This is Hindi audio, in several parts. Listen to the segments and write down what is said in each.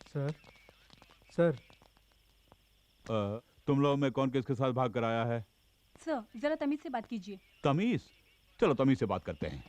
सर सर तुम लोग में कौन किसके साथ भाग कर आया है? सर जरा तमीज से बात कीजिए। तमीज? चलो तमीज से बात करते हैं।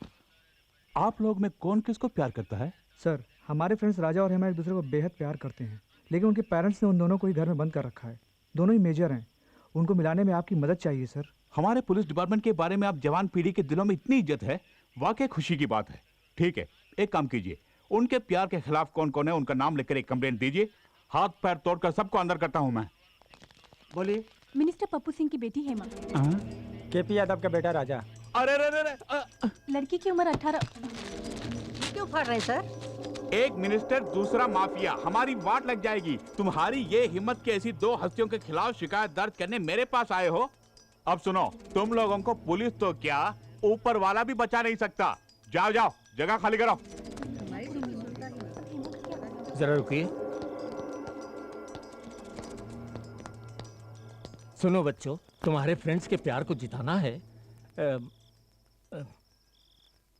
आप लोग में कौन किसको प्यार करता है? सर हमारे फ्रेंड्स राजा और हम एक दूसरे को बेहद प्यार करते हैं, लेकिन उनके पेरेंट्स ने उन दोनों को ही घर में बंद कर रखा है। दोनों ही मेजर हैं, उनको मिलाने में आपकी मदद चाहिए सर। हमारे पुलिस डिपार्टमेंट के बारे में आप जवान पीढ़ी के दिलों में इतनी इज्जत है, वाकई खुशी की बात है। ठीक है, एक काम कीजिए, उनके प्यार के खिलाफ कौन कौन है उनका नाम लेकर एक कंप्लेंट दीजिए। हाथ पैर तोड़कर सबको अंदर करता हूं मैं। बोलिए। मिनिस्टर पप्पू सिंह की बेटी हेमा। केपी यादव का बेटा राजा। अरे अरे लड़की की उम्र 18। क्यों फाड़ रहे सर? एक मिनिस्टर दूसरा माफिया, हमारी वाट लग जाएगी। तुम्हारी ये हिम्मत की ऐसी दो हस्तियों के खिलाफ शिकायत दर्ज करने मेरे पास आए हो? अब सुनो, तुम लोगों को पुलिस तो क्या ऊपर वाला भी बचा नहीं सकता। जाओ जाओ, जगह खाली करो। जरा रुकिए। सुनो बच्चों, तुम्हारे फ्रेंड्स के प्यार को जिताना है।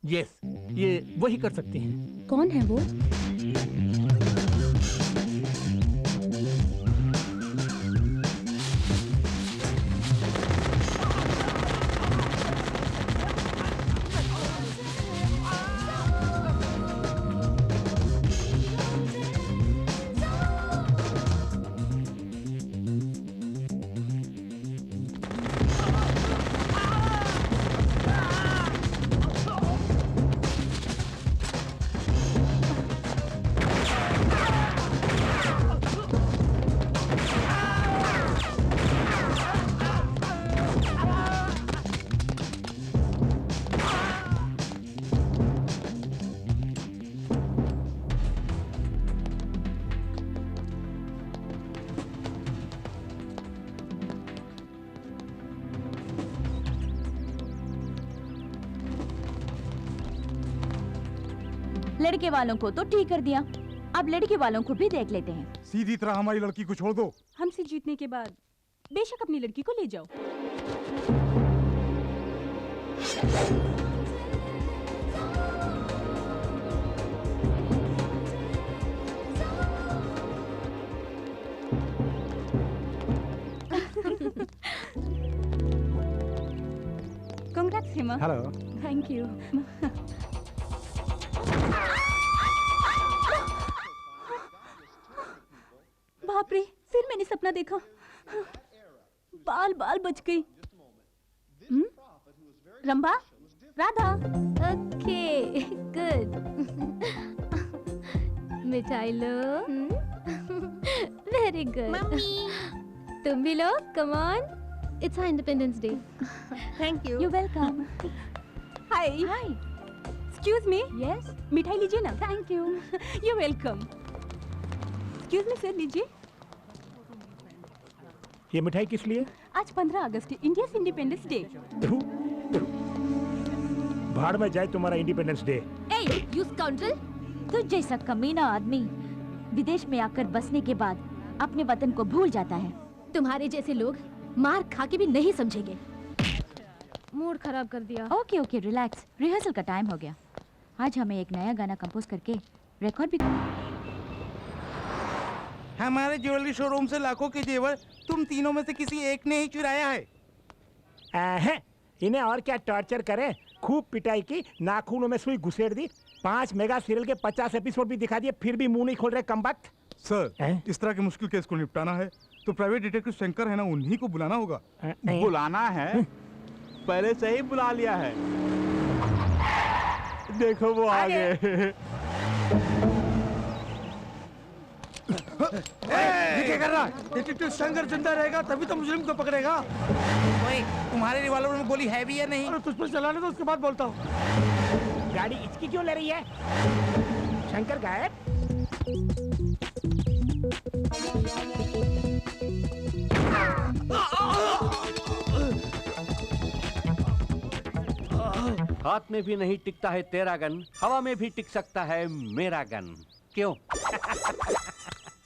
यस, ये वही कर सकती हैं। कौन है वो? लड़के वालों को तो ठीक कर दिया, अब लड़के वालों को भी देख लेते हैं। सीधी तरह हमारी लड़की को छोड़ दो। हमसे जीतने के बाद बेशक अपनी लड़की को ले जाओ। Congrats, Hema. Hello. Thank you. बाप रे, फिर मैंने सपना देखा। बाल बाल बच गई। रंभा, राधा। Okay, good. मिठाई लो। Very good. मम्मी, तुम भी लो, come on. It's our independence day. Thank you. You welcome. Hi. Hi. Excuse me. Yes. मिठाई लीजिए ना। Thank you. You welcome. Excuse me sir, लीजिए। ये मिठाई किस लिए? आज 15 अगस्त, इंडिया इंडिपेंडेंस डे। भाड़ में जाए तुम्हारा independence day. A, you scoundrel! तुझ जैसा कमीना आदमी विदेश में आकर बसने के बाद अपने वतन को भूल जाता है। तुम्हारे जैसे लोग मार खा के भी नहीं समझेंगे। मूड खराब कर दिया। Okay okay, relax. रिहर्सल का टाइम हो गया। आज हमें एक नया गाना कंपोज करके रिकॉर्ड भी। हमारे ज्वेलरी शोरूम से लाखों के जेवर तुम तीनों में से किसी एक ने ही चुराया है। इन्हें और क्या टॉर्चर करें? खूब पिटाई की, नाखूनों में सुई घुसेड़ दी, 5 मेगा सीरियल के 50 एपिसोड भी दिखा दिए, फिर भी मुंह नहीं खोल रहे कमबख्त। सर, इस तरह के मुश्किल केस को निपटाना है तो प्राइवेट डिटेक्टिव शंकर है ना, उन्हीं को बुलाना होगा। बुलाना है? पहले से ही बुला लिया है। देखो वो आ गए। ये क्या कर रहा? डिटेक्टिव शंकर जिंदा रहेगा तभी तो मुजरिम को पकड़ेगा। ओए, तुम्हारे रिवॉल्वर में गोली है भी या नहीं? अरे तुझ पर चलाने दो, उसके बाद बोलता हूँ। गाड़ी इसकी क्यों ले रही है? शंकर गायब। हाथ में भी नहीं टिकता है तेरा गन, हवा में भी टिक सकता है मेरा गन। क्यों?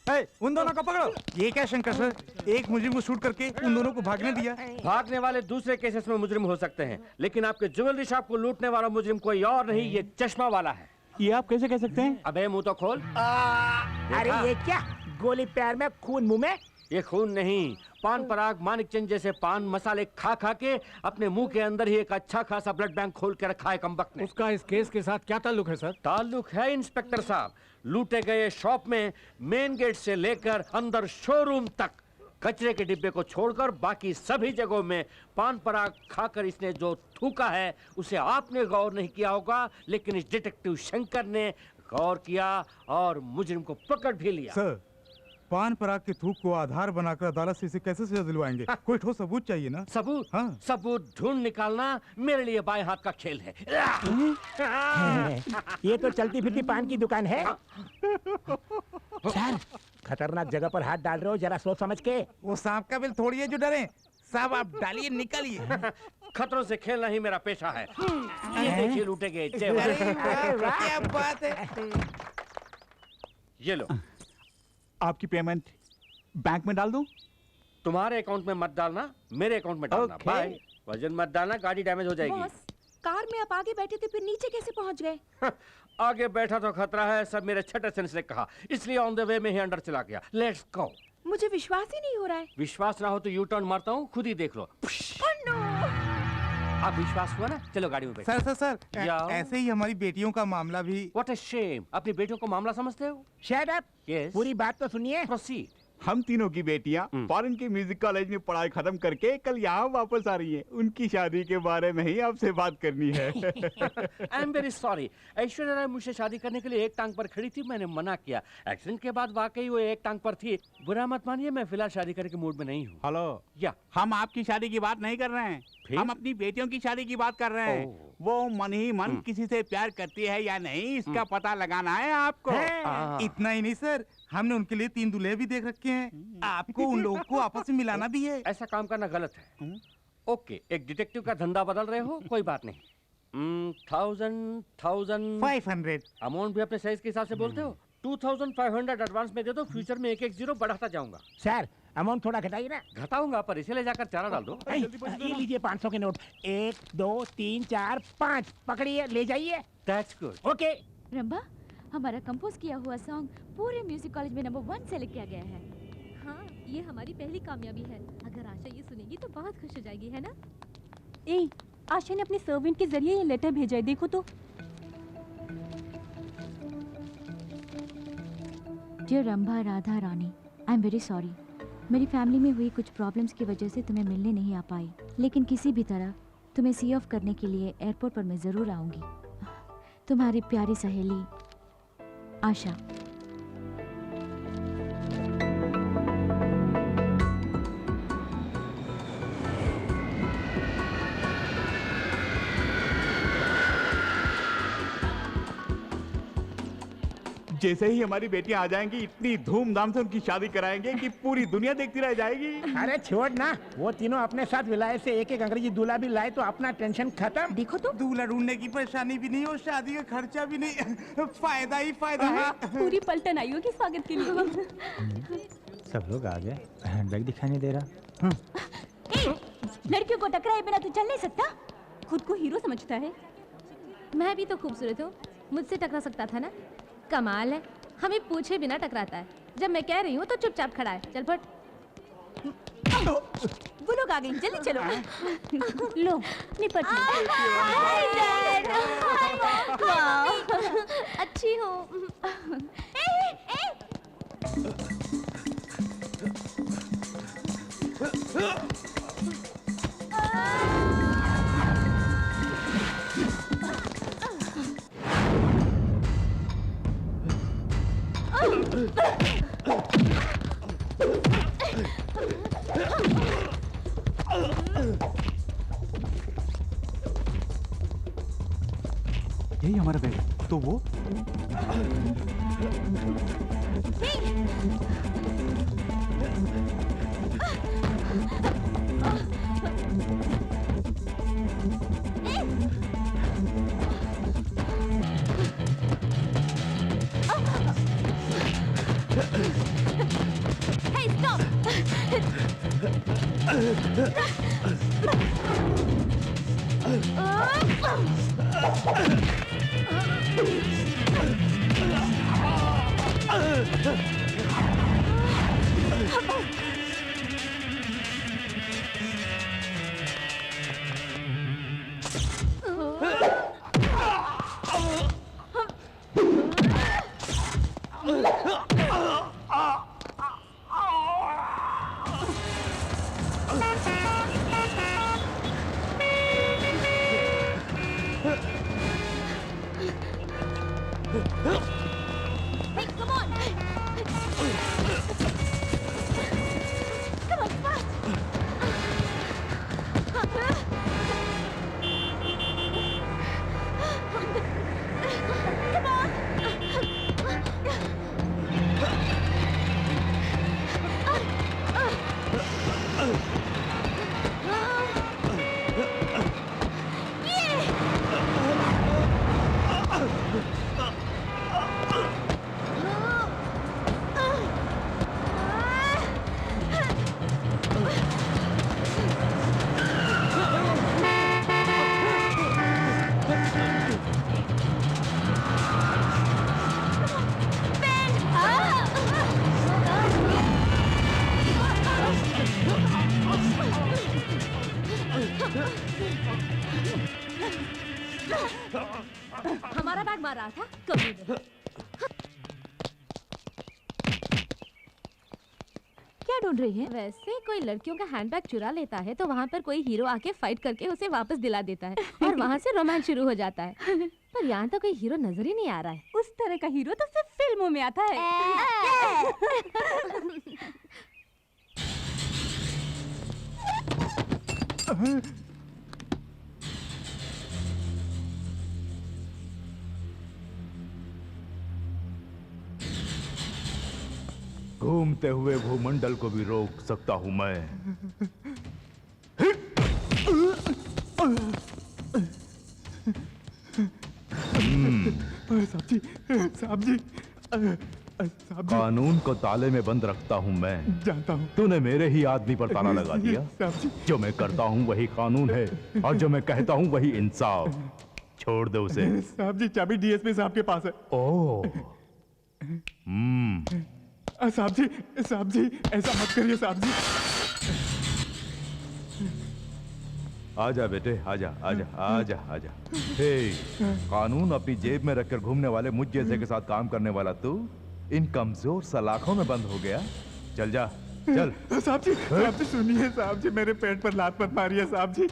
उन दोनों को पकड़ो। ये क्या शंकर सर, एक मुजरिम को शूट करके उन दोनों को भागने दिया। भागने वाले दूसरे केसेस में मुजरिम हो सकते हैं, लेकिन आपके ज्वेलरी शॉप को लूटने वाला मुजरिम कोई और नहीं, ये चश्मा वाला है। ये आप कैसे कह सकते हैं? अबे मुंह तो खोल। अरे ये क्या, गोली पैर में खून मुंह में? ये खून नहीं, पान पराग मानिकचंद जैसे पान मसाले खा खा के अपने मुंह के अंदर ही एक अच्छा खासा ब्लड बैंक खोल के रखा है कमबख्त ने। उसका इस केस के साथ क्या ताल्लुक है सर? ताल्लुक है इंस्पेक्टर साहब, लूटे गए शॉप में मेन गेट से लेकर अंदर शोरूम तक कचरे के डिब्बे को छोड़कर बाकी सभी जगहों में पान पराग खाकर इसने जो थूका है उसे आपने गौर नहीं किया होगा, लेकिन इस डिटेक्टिव शंकर ने गौर किया और मुजरिम को पकड़ भी लिया। सर, पान पराग के थूक को आधार बनाकर अदालत से इसे कैसे सजा दिलवाएंगे? कोई ठोस सबूत चाहिए ना। सबूत? हाँ। सबूत ढूंढ निकालना मेरे लिए बाएं हाथ का खेल है। ये तो चलती फिरती पान की दुकान है। सर, खतरनाक जगह पर हाथ डाल रहे हो, जरा सोच समझ के। वो सांप का बिल थोड़ी है जो डरे। साहब आप डालिए, निकलिए। खतरों से खेलना ही मेरा पेशा है। ये देखिए लूटे गए जेवर। क्या बात है। ये लो। आपकी पेमेंट बैंक में डाल दूं? तुम्हारे अकाउंट में मत डालना, मेरे अकाउंट में डालना। बाय। वजन मत डालना, गाड़ी डैमेज हो जाएगी। बॉस, कार में आप आगे बैठे थे, फिर नीचे कैसे पहुंच गए? आगे बैठा तो खतरा है, सब मेरे छठे सेंस ने कहा, इसलिए ऑन द वे में ही अंदर चला गया। Let's go. मुझे विश्वास ही नहीं हो रहा है। विश्वास ना हो तो यू टर्न मारता हूँ, खुद ही देख लो। अब विश्वास हुआ ना, चलो गाड़ी में बैठो। सर सर सर, जाओ। ऐसे ही हमारी बेटियों का मामला भी। व्हाट अ शेम, अपनी बेटियों को मामला समझते हो? Shut up. Yes. पूरी बात तो सुनिए। प्रोसीड। हम तीनों की बेटियां फॉरेन के म्यूजिक कॉलेज में पढ़ाई खत्म करके कल यहाँ वापस आ रही हैं। उनकी शादी के बारे में ही आपसे बात करनी है। I am very sorry, Aishwarya Rai मुझसे शादी करने के लिए एक टांग पर खड़ी थी, मैंने मना किया। एक्सीडेंट के बाद वाकई वो एक टांग पर थी। बुरा मत मानिए, मैं फिलहाल शादी करने के मूड में नहीं हूँ। हेलो, या हम आपकी शादी की बात नहीं कर रहे हैं, फिर? हम अपनी बेटियों की शादी की बात कर रहे हैं। वो मन ही मन किसी से प्यार करती है या नहीं, इसका पता लगाना है आपको। इतना ही नहीं सर, हमने उनके लिए 3 दूल्हे भी देख रखे हैं। आपको उन लोगों को आपस में मिलाना भी है। ऐसा काम करना गलत है। ओके, एक डिटेक्टिव का धंधा बदल रहे हो, कोई बात नहीं। 500 अमाउंट भी अपने साइज के हिसाब से बोलते हो। 2500 एडवांस में दे दो, फ्यूचर में एक एक जीरो बढ़ाता जाऊंगा। सर, अमाउंट थोड़ा घटाइए ना। घटाऊंगा, पर इसे ले जाकर चारा डाल दो। ये लीजिए 500 के नोट। 1 2 3 4 5 पकड़िए, ले जाइए। That's good. ओके। रंभा, हमारा कंपोज किया हुआ सॉन्ग पूरे म्यूजिक कॉलेज में नंबर 1 सेलेक्ट किया गया है। हाँ, ये हमारी पहली कामयाबी है। अगर आशा ये सुनेगी तो बहुत खुश हो जाएगी, है ना? ए, आशा ने अपने सर्वेंट के जरिए ये लेटर भेजा है, देखो तो। Dear Rambha Radha Rani, I am very sorry. मेरी फैमिली में हुई कुछ प्रॉब्लम्स की वजह से तुम्हें मिलने नहीं आ पाई, लेकिन किसी भी तरह तुम्हें सी ऑफ करने के लिए एयरपोर्ट पर मैं ज़रूर आऊँगी। तुम्हारी प्यारी सहेली आशा। जैसे ही हमारी बेटियां आ जाएंगी, इतनी धूमधाम से उनकी शादी कराएंगे कि पूरी दुनिया देखती रह जाएगी। अरे छोड़ ना, वो तीनों अपने साथ विलायत से एक एक अंग्रेजी दूल्हा भी लाए तो अपना टेंशन खत्म। देखो तो, दूल्हा ढूंढने की परेशानी भी नहीं और शादी का खर्चा भी नहीं। फायदा ही फायदा है। पूरी पलटन आई होगी स्वागत के लिए। सब लोग आ गए, हैंडबैग दिखाई नहीं दे रहा। लड़कियों को टकराए बिना तू चल नहीं सकता। खुद को हीरो समझता है। मैं भी तो खूबसूरत हूँ, मुझसे टकरा सकता था ना? कमाल है, हमें पूछे बिना टकराता है। जब मैं कह रही हूँ तो चुपचाप खड़ा है। चल फट। वो लोग आ गए, जल्दी चलो। लो, निपट अच्छी हो। यही हमारा बैग है। तो वो हमारा बैग मार रहा था कभी। क्या ढूंढ रही है? वैसे कोई लड़कियों का हैंडबैग चुरा लेता है तो वहाँ पर कोई हीरो आके फाइट करके उसे वापस दिला देता है और वहाँ से रोमांस शुरू हो जाता है। पर यहाँ तो कोई हीरो नजर ही नहीं आ रहा है। उस तरह का हीरो तो सिर्फ फिल्मों में आता है। घूमते हुए भूमंडल को भी रोक सकता हूं मैं। साहब जी, साहब जी, कानून को ताले में बंद रखता हूं मैं। जानता हूँ। तूने मेरे ही आदमी पर ताला लगा दिया। साहब जी, जो मैं करता हूं वही कानून है और जो मैं कहता हूं वही इंसाफ। छोड़ दो उसे। साहब जी, चाबी डीएसपी साहब के पास है। ओह, साहब जी, साहब जी, ऐसा मत करिए साहब जी। आजा बेटे, आजा आजा आजा आजा। हे, कानून अपनी जेब में रखकर घूमने वाले मुझ जैसे के साथ काम करने वाला तू इन कमजोर सलाखों में बंद हो गया। चल जा, चल। साहब जी सुनिए साहब जी, मेरे पेट पर लात मत मारिए साहब जी।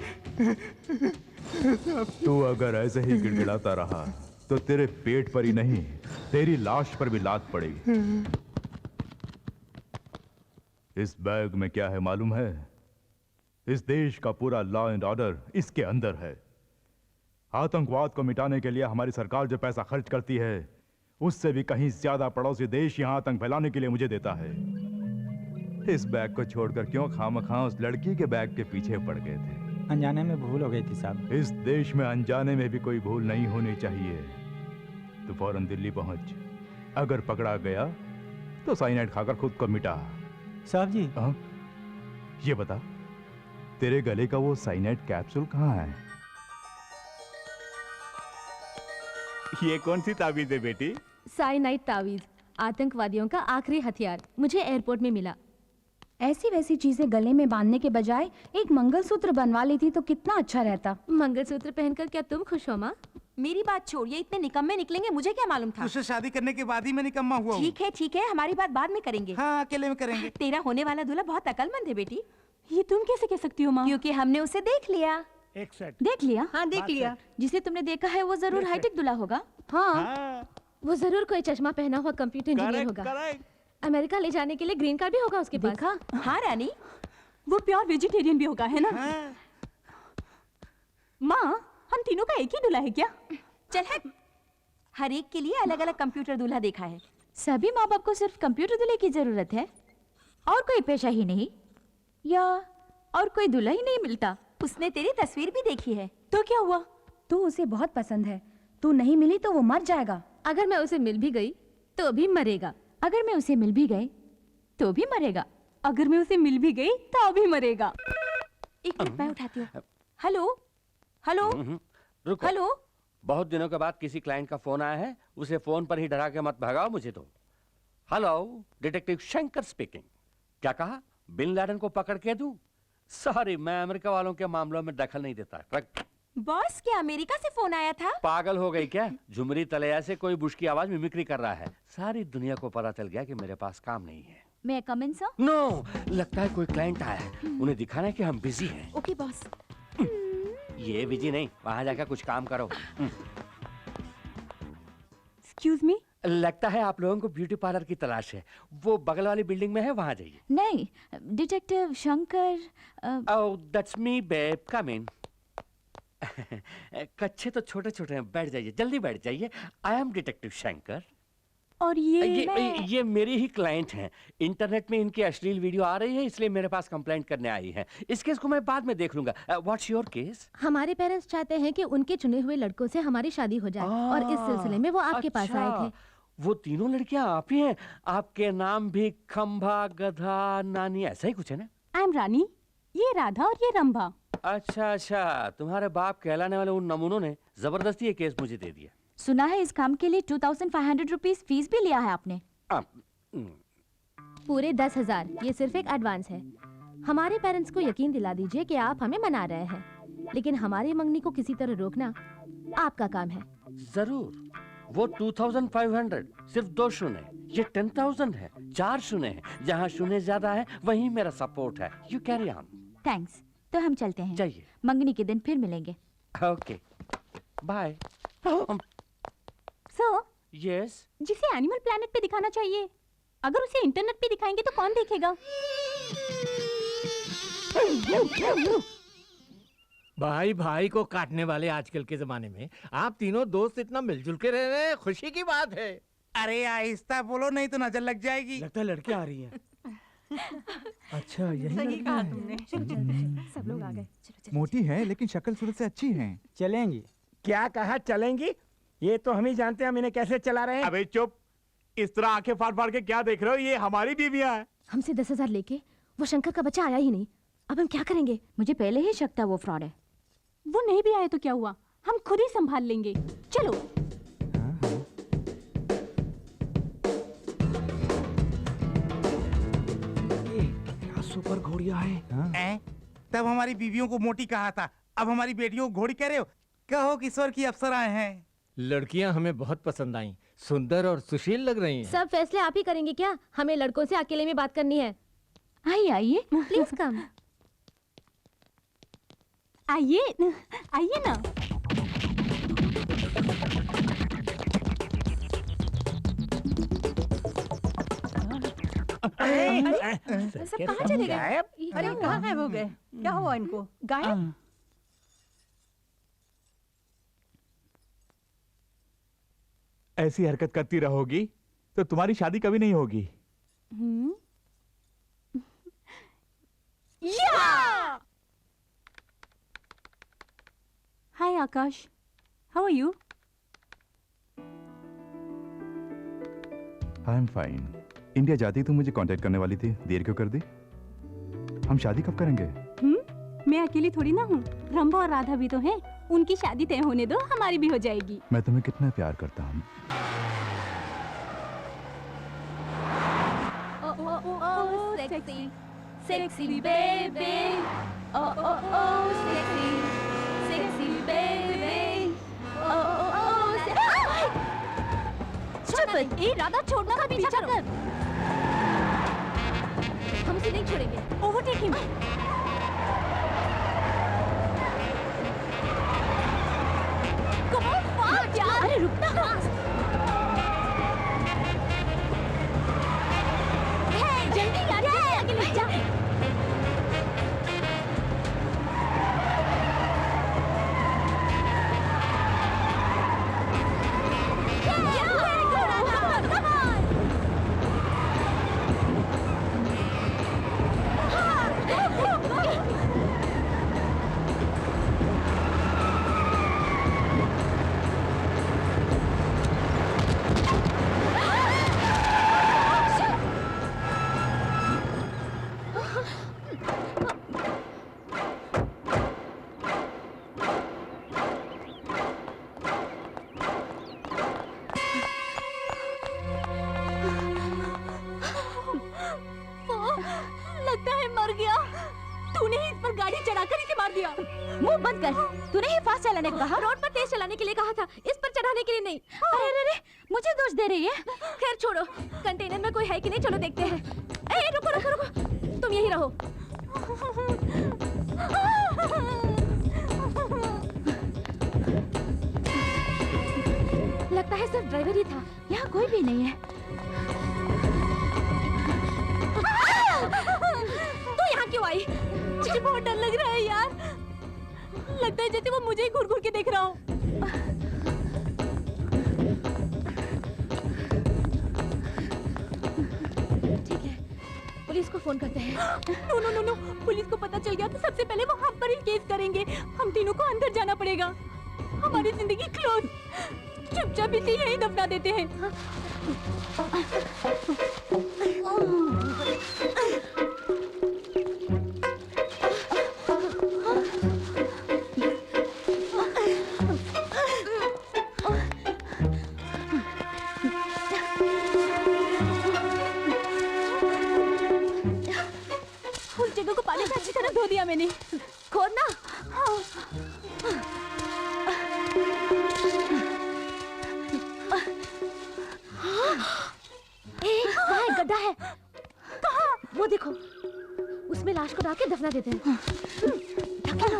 तू अगर ऐसे ही गिड़गिड़ाता रहा तो तेरे पेट पर ही नहीं, तेरी लाश पर भी लात पड़ेगी। इस बैग में क्या है मालूम है? इस देश का पूरा लॉ एंड ऑर्डर इसके अंदर है। आतंकवाद को मिटाने के लिए हमारी सरकार जो पैसा खर्च करती है उससे भी कहीं ज्यादा पड़ोसी देश यहां आतंक फैलाने के लिए मुझे देता है। इस बैग को छोड़कर क्यों खामखा उस लड़की के बैग के पीछे पड़ गए थे? अनजाने में भूल हो गई थी साहब। इस देश में अनजाने में भी कोई भूल नहीं होनी चाहिए। तो फौरन दिल्ली पहुंच। अगर पकड़ा गया तो साइनाइड खाकर खुद को मिटा। साहब जी, ये बता, तेरे गले का वो साइनाइड कैप्सूल कहाँ है? ये कौन सी ताबीज है बेटी? साइनाइड तावीज, आतंकवादियों का आखिरी हथियार, मुझे एयरपोर्ट में मिला। ऐसी वैसी चीजें गले में बांधने के बजाय एक मंगलसूत्र बनवा लेती तो कितना अच्छा रहता। मंगलसूत्र पहनकर क्या तुम खुश हो माँ? मेरी बात छोड़िए, इतने निकम्मे निकलेंगे मुझे क्या मालूम था। उससे शादी करने के बाद ही मैं निकम्मा हुआ हूँ। ठीक है, हमारी बात बाद में करेंगे। हाँ, अकेले में करेंगे। तेरा होने वाला दूल्हा बहुत अकलमंद है बेटी। ये तुम कैसे कह सकती हो माँ? क्योंकि हमने उसे देख लिया। एक सेट। देख लिया? हाँ, देख लिया। जिसे तुमने देखा है वो जरूर हाईटेक दूल्हा होगा। हाँ, वो जरूर कोई चश्मा पहना हुआ कंप्यूटर इंजीनियर होगा। अमेरिका ले जाने के लिए ग्रीन कार्ड भी होगा उसके पास। देखा? हाँ रानी, वो प्योर वेजिटेरियन भी होगा, है ना? माँ, हम तीनों का एक ही दूल्हा है क्या? चल हट, हर एक के लिए अलग अलग कंप्यूटर दूल्हा देखा है। सभी माँ बाप को सिर्फ कंप्यूटर दूल्हे की जरूरत है और कोई पेशा ही नहीं, या और कोई दूल्हा ही नहीं मिलता। उसने तेरी तस्वीर भी देखी है। तो क्या हुआ? तू उसे बहुत पसंद है, तू नहीं मिली तो वो मर जाएगा। अगर मैं उसे मिल भी गई तो भी मरेगा। अगर मैं उसे मिल भी गई तो भी मरेगा। अगर मैं उसे मिल भी गई तो भी मरेगा। एक मिनट मैं उठाती हूँ। हेलो हेलो रुको। हेलो। बहुत दिनों के बाद किसी क्लाइंट का फोन आया है, उसे फोन पर ही डरा के मत भगाओ मुझे तो। Hello, detective Shankar speaking. क्या कहा? बिन लादेन को पकड़ के दूं? सॉरी, मैं अमेरिका वालों के मामलों में दखल नहीं देता। बॉस, क्या अमेरिका से फोन आया था? पागल हो गई क्या? झुमरी तलैया से कोई बुश की आवाज मिमिक्री कर रहा है। सारी दुनिया को पता चल गया कि मेरे पास काम नहीं है। मैं कम इन सर? नो, लगता है कोई क्लाइंट आया है। उन्हें दिखाना है कि हम बिजी हैं। Okay boss. ये बिजी नहीं, वहां जाकर कुछ काम करो। Excuse me. लगता है आप लोगों को ब्यूटी पार्लर की तलाश है। वो बगल वाली बिल्डिंग में है, वहां जाइए। नहीं, detective Shankar. Oh, that's me babe, come in. कच्चे तो छोटे छोटे हैं, बैठ जाइए, जल्दी बैठ जाइए। I am detective Shankar. और ये मेरी ही क्लाइंट हैं। इंटरनेट में इनकी अश्लील वीडियो आ रही है, इसलिए मेरे पास कंप्लेंट करने आई है। इस केस को मैं बाद में देख लूंगा। What's your case? हमारे पेरेंट्स चाहते हैं कि उनके चुने हुए लड़कों से हमारी शादी हो जाए और इस सिलसिले में वो आपके पास आए थे। वो तीनों लड़कियां आप ही हैं? आपके नाम भी खंभा, गधा, नानी, ऐसा ही कुछ है ना? आई एम रानी, ये राधा और ये रंभा। अच्छा, तुम्हारे बाप कहलाने वाले उन नमूनों ने जबरदस्ती ये केस मुझे दे दिया। सुना है इस काम के लिए 2500 रुपीस फीस भी लिया है आपने? पूरे 10,000। ये सिर्फ एक एडवांस है। हमारे पेरेंट्स को यकीन दिला दीजिए कि आप हमें मना रहे हैं, लेकिन हमारी मंगनी को किसी तरह रोकना आपका काम है। जरूर। वो 2500 सिर्फ 2 शून्य, ये 10,000 है, 4 शून्य है। जहाँ शून्य ज्यादा है वहीं मेरा सपोर्ट है। You carry on. थैंक्स। तो हम चलते हैं। जाइए। मंगनी के दिन फिर मिलेंगे। Okay, bye. Sir, yes. जिसे एनिमल प्लैनेट पे दिखाना चाहिए, अगर उसे इंटरनेट पे दिखाएंगे तो कौन देखेगा? भाई भाई को काटने वाले आजकल के जमाने में आप तीनों दोस्त इतना मिलजुल के रह रहे हैं, खुशी की बात है। अरे आहिस्ता बोलो, नहीं तो नजर लग जाएगी। लगता है लड़के आ रही हैं। अच्छा, यही सही लड़की कहा है। तुमने। सब लोग आ गए। मोटी है लेकिन शक्ल सूरत से अच्छी है। चलेंगी? क्या कहा चलेंगी? ये तो हम ही जानते हैं हम इन्हें कैसे चला रहे हैं। अबे चुप, इस तरह आंखें फाड़ फाड़ के क्या देख रहे हो? ये हमारी बीवियां हैं। हमसे 10,000 लेके वो शंकर का बच्चा आया ही नहीं। अब हम क्या करेंगे? मुझे पहले ही शक था वो फ्रॉड है। वो नहीं भी आए तो क्या हुआ, हम खुद ही संभाल लेंगे। चलो। क्या सुपर घोड़िया है। तब हमारी बीवियों को मोटी कहा था, अब हमारी बेटियों को घोड़ी कह रहे हो? कहो किशोर की अप्सराएं हैं। लड़कियां हमें बहुत पसंद आईं, सुंदर और सुशील लग रही हैं। सब फैसले आप ही करेंगे क्या? हमें लड़कों से अकेले में बात करनी है। आइए आइए, प्लीज कम। आइए आइए ना। सब कहाँ चले गए? अरे कहाँ गायब हो गए? क्या हुआ इनको? गायब? ऐसी हरकत करती रहोगी तो तुम्हारी शादी कभी नहीं होगी। Hi Akash, how are you? I am fine. India जाती तो मुझे कांटेक्ट करने वाली थी, देर क्यों कर दी? हम शादी कब करेंगे? मैं अकेली थोड़ी ना हूँ, रंभा और राधा भी तो हैं। उनकी शादी तय होने दो, हमारी भी हो जाएगी। मैं तुम्हें कितना प्यार करता हूँ। सेक्सी सेक्सी बेबी, ओ ओ ओ सेक्सी सेक्सी बेबी, ओ ओ ओ स्टूपिड! ए राधा, छोड़ना का पीछा कर। हम उसे नहीं छोड़ेंगे। Overtake him. Come on fast यार। अरे रुकना। जल्दी यार, आगे ले जा। दिया। मुंह बंद कर। तूने ही फास्ट चलाने को कहा। रोड पर तेज चलाने के लिए कहा था, इस पर चढ़ाने के लिए नहीं। अरे अरे अरे, मुझे दोष दे रही है। खैर छोड़ो, कंटेनर में कोई है कि नहीं, चलो देखते हैं। ए रुको रुको रुको, तुम यही रहो। लगता है सिर्फ ड्राइवर ही था, यहाँ कोई भी नहीं है। तू यहाँ क्यों आई? मुझे बहुत डर लग रहा है यार। लगता है जैसे वो मुझे ही घूर घूर के देख रहा हो। ठीक है, पुलिस को फोन करते हैं। No no no no, police को पता चल गया तो सबसे पहले वो हम पर ही केस करेंगे। हम तीनों को अंदर जाना पड़ेगा। हमारी जिंदगी क्लोज। चुपचाप इसे यहीं दफना देते हैं। उस जगह को पानी से अच्छी तरह धो दिया मैंने। खोदना। कहाँ है? गड्ढा है। कहाँ? वो देखो, उसमें लाश को डाल के दफना देते हैं। ढकेलो।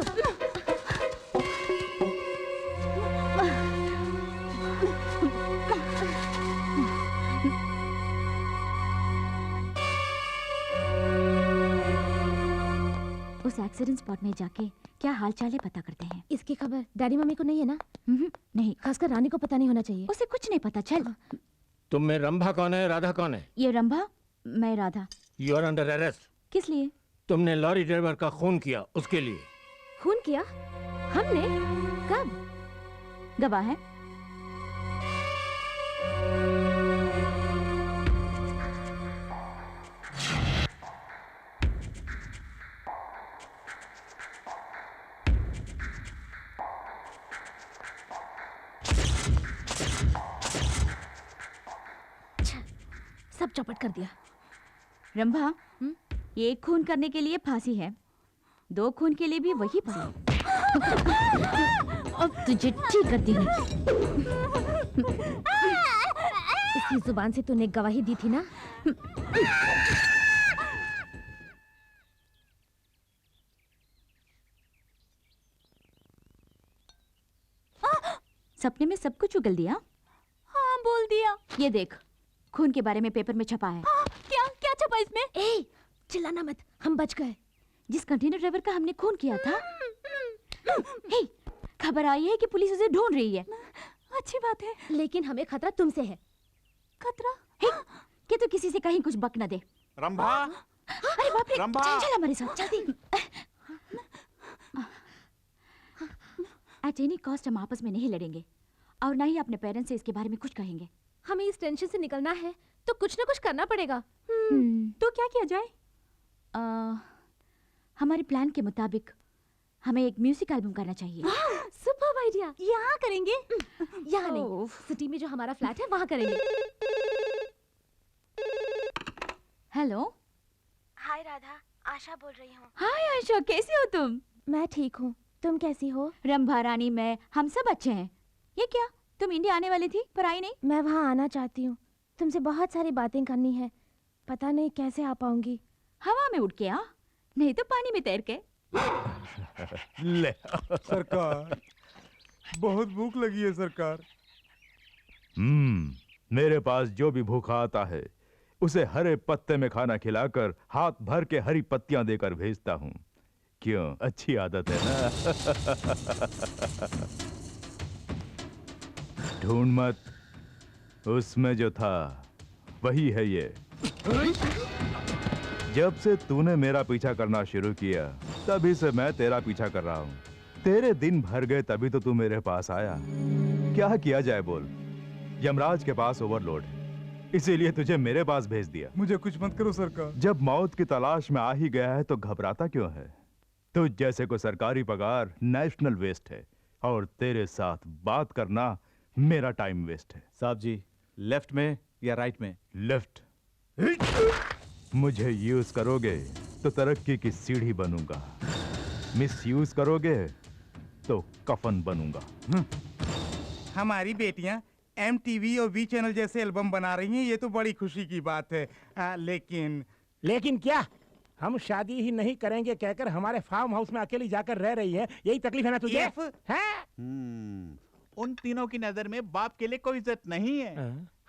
उस एक्सीडेंट स्पॉट में जाके क्या हाल चाल है पता करते हैं। इसकी खबर डैडी मम्मी को नहीं है ना? नहीं, खासकर रानी को पता नहीं होना चाहिए। उसे कुछ नहीं पता। चल। तुम में रंभा कौन है, राधा कौन है? ये रंभा, मैं Radha. You are under arrest. किस लिए? तुमने लॉरी ड्राइवर का खून किया, उसके लिए। खून किया? हमने? कब? गवाह है। सब चौपट कर दिया। रंभा, एक खून करने के लिए फांसी है, 2 खून के लिए भी वही फांसी। अब तुझे ठीक करती हूँ। इसी जुबान से तूने गवाही दी थी ना? सपने में सब कुछ उगल दिया। हाँ, बोल दिया। ये देख, खून के बारे में पेपर में छपा है। क्या क्या छपा इसमें? ए, चिल्लाना मत, हम बच गए। जिस कंटेनर ड्राइवर का हमने खून किया था। हे, खबर आई है कि पुलिस उसे ढूंढ रही है। अच्छी बात है, लेकिन हमें खतरा तुमसे है। खतरा? हे, कि तू किसी से कहीं कुछ बक न दे। रंभा, अरे बाप रे, रंभा। चल हमारे साथ, जल्दी। एट एनी कॉस्ट हम आपस में नहीं लड़ेंगे और ना ही अपने पेरेंट्स से इसके बारे में कुछ कहेंगे। हमें इस टेंशन से निकलना है तो कुछ ना कुछ करना पड़ेगा। तो क्या किया जाए? हमारे प्लान के मुताबिक हमें एक म्यूजिक एल्बम करना चाहिए। Super idea. यहाँ करेंगे? यहाँ नहीं, सिटी में जो हमारा फ्लैट है वहाँ करेंगे। हेलो। हाय राधा, आशा बोल रही हूँ। हाय आशा, कैसी हो तुम? मैं ठीक हूँ, तुम कैसी हो? रंभा रानी, मैं, हम सब अच्छे हैं। ये क्या, तुम इंडिया आने वाली थी पर आई नहीं? मैं वहाँ आना चाहती हूँ, तुमसे बहुत सारी बातें करनी है, पता नहीं कैसे आ पाऊंगी। हवा में उड़ के आ, नहीं तो पानी में तैर के। ले सरकार, बहुत भूख लगी है सरकार। मेरे पास जो भी भूखा आता है उसे हरे पत्ते में खाना खिलाकर हाथ भर के हरी पत्तियां देकर भेजता हूँ। क्यों, अच्छी आदत है ना? ढूंढ मत, उसमें जो था वही है ये। जब से तूने मेरा पीछा करना शुरू किया तभी से मैं तेरा पीछा कर रहा हूँ। तेरे दिन भर गए तभी तो तू मेरे पास आया। क्या किया जाए बोल? यमराज के पास ओवरलोड है, इसीलिए तुझे मेरे पास भेज दिया। मुझे कुछ मत करो सरकार। जब मौत की तलाश में आ ही गया है तो घबराता क्यों है? तुझ जैसे को सरकारी पगार नेशनल वेस्ट है और तेरे साथ बात करना मेरा टाइम वेस्ट है। साहब जी, लेफ्ट में या राइट में? लेफ्ट। मुझे यूज करोगे तो तरक्की की सीढ़ी बनूंगा। मिसयूज करोगे तो कफन बनूंगा। हमारी बेटियां MTV और V चैनल जैसे एल्बम बना रही हैं, ये तो बड़ी खुशी की बात है। लेकिन क्या हम शादी ही नहीं करेंगे कहकर हमारे फार्म हाउस में अकेली जाकर रह रही है, यही तकलीफ है ना तुझे? उन तीनों की नजर में बाप के लिए कोई इज्जत नहीं है।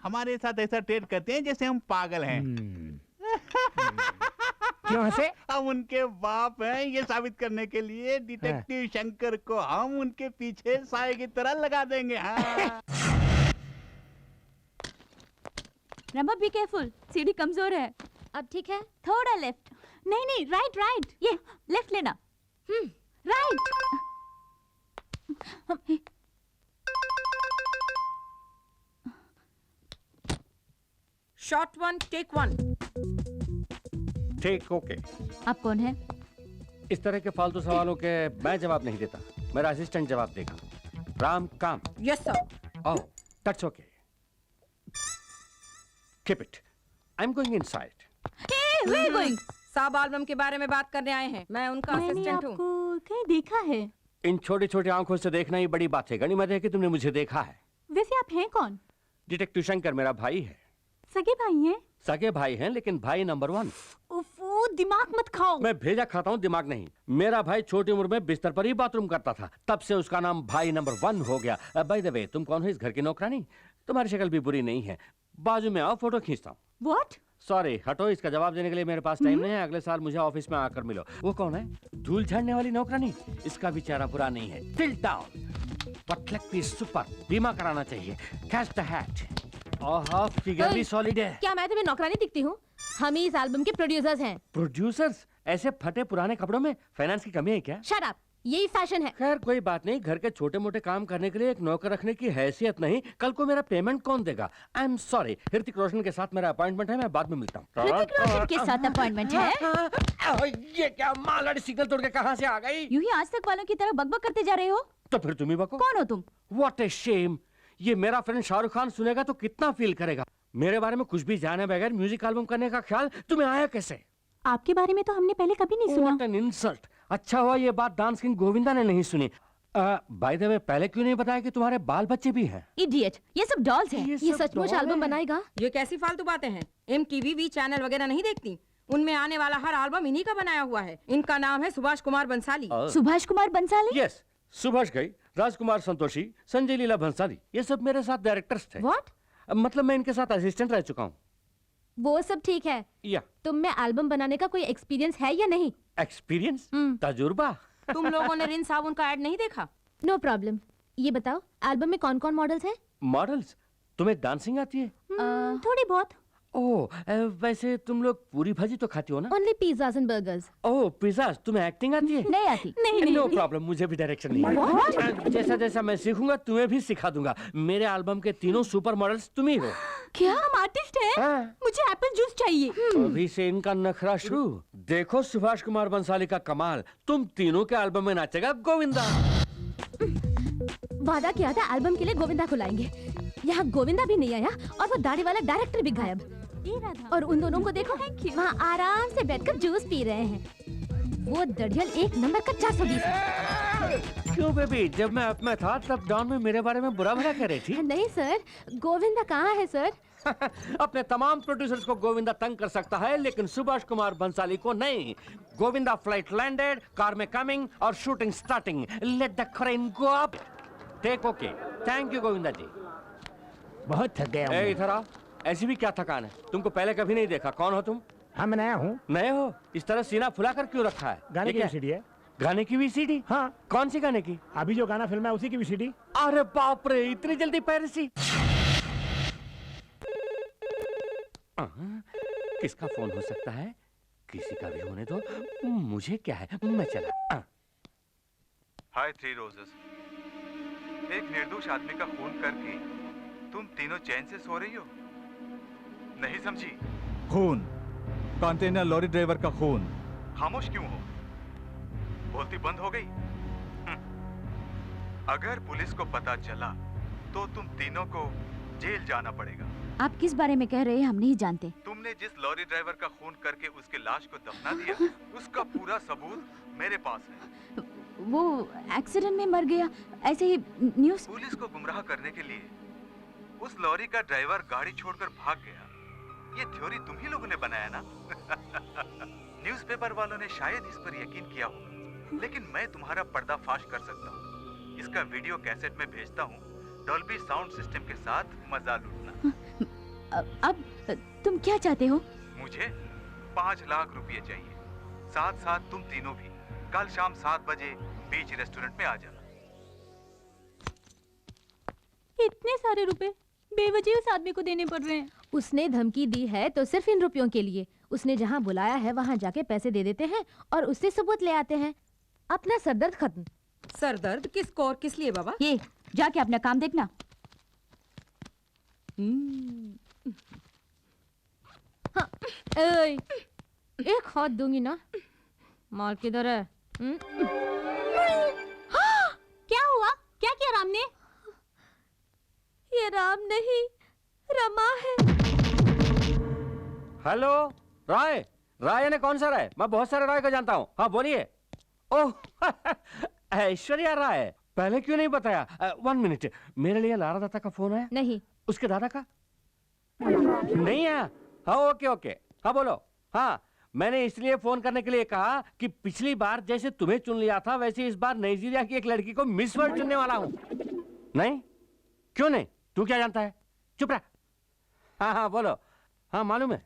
हमारे साथ ऐसा ट्रेड करते हैं जैसे हम पागल हैं। क्यों हंसे? हम उनके बाप हैं ये साबित करने के लिए डिटेक्टिव शंकर को हम उनके पीछे साए की तरह लगा देंगे। हाँ। रमा बी केयरफुल, सीढ़ी कमजोर है। अब ठीक है? थोड़ा लेफ्ट। नहीं नहीं, राइट राइट, ये लेफ्ट लेना। राइट। Shot 1 take 1। ठीक ओके। आप कौन है? इस तरह के फालतू सवालों के मैं जवाब नहीं देता, मेरा असिस्टेंट जवाब देगा। राम काम। Yes sir. Oh that's okay, keep it, I am going inside. Hey, where are you going? साब एल्बम के बारे में बात करने आए हैं, मैं उनका असिस्टेंट हूँ। आपको कहीं देखा है? इन छोटी छोटी आंखों से देखना ही बड़ी बात है। गनीमत है कि तुमने मुझे देखा है। वैसे आप हैं कौन? डिटेक्टिव शंकर मेरा भाई है। सगे भाई हैं? सगे भाई हैं लेकिन भाई नंबर 1। उफ़, दिमाग मत खाओ। मैं भेजा खाता हूँ, दिमाग नहीं। मेरा भाई छोटी उम्र में बिस्तर पर ही बाथरूम करता था, तब से उसका नाम भाई नंबर 1 हो गया। बाय द वे, तुम कौन हो इस घर की नौकरानी? तुम्हारी शक्ल भी बुरी नहीं है, बाजू में आओ फोटो खींचता हूँ। What? सॉरी हटो, इसका जवाब देने के लिए मेरे पास टाइम नहीं है। अगले साल मुझे ऑफिस में आकर मिलो। वो कौन है? धूल झाड़ने वाली नौकरानी? इसका भी चेहरा बुरा नहीं है। टिल्ट डाउन, पटलक सुपर, बीमा कराना चाहिए। Catch the hat. Oh figure भी सॉलिड है। क्या मैं तुम्हें नौकरानी दिखती हूँ? हम ही इस एल्बम के प्रोड्यूसर्स हैं। प्रोड्यूसर्स? ऐसे फटे पुराने कपड़ों में फाइनेंस की कमी है क्या? शट अप, यही फैशन है। खैर कोई बात नहीं, घर के छोटे मोटे काम करने के लिए एक नौकर रखने की हैसियत नहीं। कल को मेरा पेमेंट कौन देगा? आई एम सॉरी, ऋतिक रोशन के साथ मेरा अपॉइंटमेंट है, मैं बाद में मिलता हूँ। ऋतिक रोशन के साथ अपॉइंटमेंट है? ये क्या मालड़ी सिग्नल तोड़ के कहाँ से आ गई? यूं ही आज तक वालों की तरह बकबक करते जा रहे हो। तो फिर तुम ही बको। कौन हो तुम? What a shame! ये मेरा फ्रेंड शाहरुख खान सुनेगा तो कितना फील करेगा। मेरे बारे में कुछ भी जाने बगैर म्यूजिक एल्बम करने का ख्याल तुम्हें आया कैसे? आपके बारे में तो हमने पहले कभी नहीं सुना। What an insult! अच्छा हुआ ये बात डांस किंग गोविंदा ने नहीं सुनी। बाय द वे, पहले क्यों नहीं बताया कि तुम्हारे बाल बच्चे भी हैं? इडियट, ये सब डॉल्स हैं। ये सचमुच एल्बम बनाएगा? ये कैसी फालतू बातें हैं? MTV V चैनल वगैरह नहीं देखती? उनमें आने वाला हर एल्बम इन्हीं का बनाया हुआ है। इनका नाम है सुभाष कुमार बंसाली। सुभाष कुमार बंसाली? यस, सुभाष घई, राजकुमार संतोषी, संजय लीला भंसाली, ये सब मेरे साथ डायरेक्टर्स थे। What? मतलब मैं इनके साथ असिस्टेंट रह चुका हूँ। वो सब ठीक है, या तुम में एल्बम बनाने का कोई एक्सपीरियंस है या नहीं? एक्सपीरियंस? तजुर्बा? तुम लोगों ने रिन साबुन का ऐड नहीं देखा? No problem. ये बताओ, एल्बम में कौन कौन मॉडल्स हैं? मॉडल्स? तुम्हें डांसिंग आती है? थोड़ी बहुत। ओह, वैसे तुम लोग पूरी भाजी तो खाती हो ना? Only pizzas and burgers. Oh pizzas, तुम्हें एक्टिंग आती है? नहीं आती। नहीं नो प्रॉब्लम, मुझे भी डायरेक्शन नहीं है। जैसा जैसा मैं सीखूंगा तुम्हें भी सिखा दूंगा। मेरे एल्बम के तीनों सुपर मॉडल्स तुम ही हो। क्या हम आर्टिस्ट हैं? मुझे एप्पल जूस चाहिए। अभी से इनका नखरा शुरू। देखो सुभाष कुमार बंसाली का कमाल, तुम तीनों के एल्बम में नाचेगा गोविंदा। वादा किया था एल्बम के लिए गोविंदा को लाएंगे, यहाँ गोविंदा भी नहीं आया और वो दाढ़ी वाला डायरेक्टर भी गायब। और उन दोनों को देखो, वहाँ आराम से बैठकर जूस पी रहे हैं। वो दड़ियल एक नंबर का 420। क्यों बेबी, जब मैं अप में था तब डॉन में मेरे बारे में बुरा भला कह रही थी। नहीं सर, गोविंदा कहाँ है सर? अपने तमाम प्रोड्यूसर्स को गोविंदा तंग कर सकता है लेकिन सुभाष कुमार बंसाली को नहीं। गोविंदा फ्लाइट लैंडेड, कार में कमिंग और shooting starting. Let the crane go up. Take okay. Thank you Govinda ji. बहुत थक गया हूँ। इधर आओ। ऐसी भी क्या थकान है? तुमको पहले कभी नहीं देखा। कौन हो तुम? हाँ मैं नया हूँ। नए हो? इस तरह सीना फुला कर क्यों रखा है? गाने की VCD है। गाने की VCD? हाँ। कौन सी गाने की? अभी जो गाना फिल्म है उसी की VCD। अरे बाप रे, इतनी जल्दी पायरेसी? किसका फोन हो सकता है? किसी का भी होने दो, मुझे क्या है, मैं चला। हाय थ्री रोजेस। एक निर्दोष आदमी का खून करके तुम तीनों चैन से सो रही हो? नहीं समझी? खून, कंटेनर लॉरी ड्राइवर का खून। खामोश क्यों हो? बोलती बंद हो गई? अगर पुलिस को पता चला तो तुम तीनों को जेल जाना पड़ेगा। आप किस बारे में कह रहे हैं हम नहीं जानते। तुमने जिस लॉरी ड्राइवर का खून करके उसके लाश को दफना दिया, उसका पूरा सबूत मेरे पास है। वो एक्सीडेंट में मर गया, ऐसे ही न्यूज़। पुलिस को गुमराह करने के लिए उस लॉरी का ड्राइवर गाड़ी छोड़कर भाग गया। ये थ्योरी तुम ही लोगों ने बनाया ना? न्यूज़पेपर वालों ने शायद इस पर यकीन किया होगा, लेकिन मैं तुम्हारा पर्दाफाश कर सकता हूँ। इसका वीडियो कैसेट में भेजता हूँ। डॉल्बी साउंड सिस्टम के साथ मजा लूटना। अब तुम क्या चाहते हो? मुझे 5 लाख रुपए चाहिए, साथ साथ तुम तीनों भी कल शाम 7 बजे बीच रेस्टोरेंट में आ जाना। इतने सारे रुपए बेवजह उस आदमी को देने पड़ रहे हैं। उसने धमकी दी है तो सिर्फ इन रुपयों के लिए। उसने जहाँ बुलाया है वहाँ जाके पैसे दे देते हैं और उससे सबूत ले आते हैं। अपना सरदर्द खत्म। सरदर्द किसको और किस लिए बाबा? ये जाके अपना काम देखना। हाँ, एक हाथ दूंगी ना। माल किधर है? क्या हुआ? क्या किया राम ने? ये राम नहीं, रमा है। हेलो राय। राय ने कौन सा राय? मैं बहुत सारे राय को जानता हूँ। हाँ बोलिए। ओह ऐश्वर्या राय, पहले क्यों नहीं बताया? 1 मिनट, मेरे लिए लारा दत्ता का फोन आया? नहीं। उसके दादा का? नहीं है। हाँ ओके ओके, हाँ बोलो। हाँ मैंने इसलिए फोन करने के लिए कहा कि पिछली बार जैसे तुम्हें चुन लिया था वैसे इस बार नाइजीरिया की एक लड़की को मिस वर्ल्ड चुनने वाला हूँ। नहीं? क्यों नहीं? तू क्या जानता है? चुप रह। हाँ हाँ बोलो। हाँ मालूम है,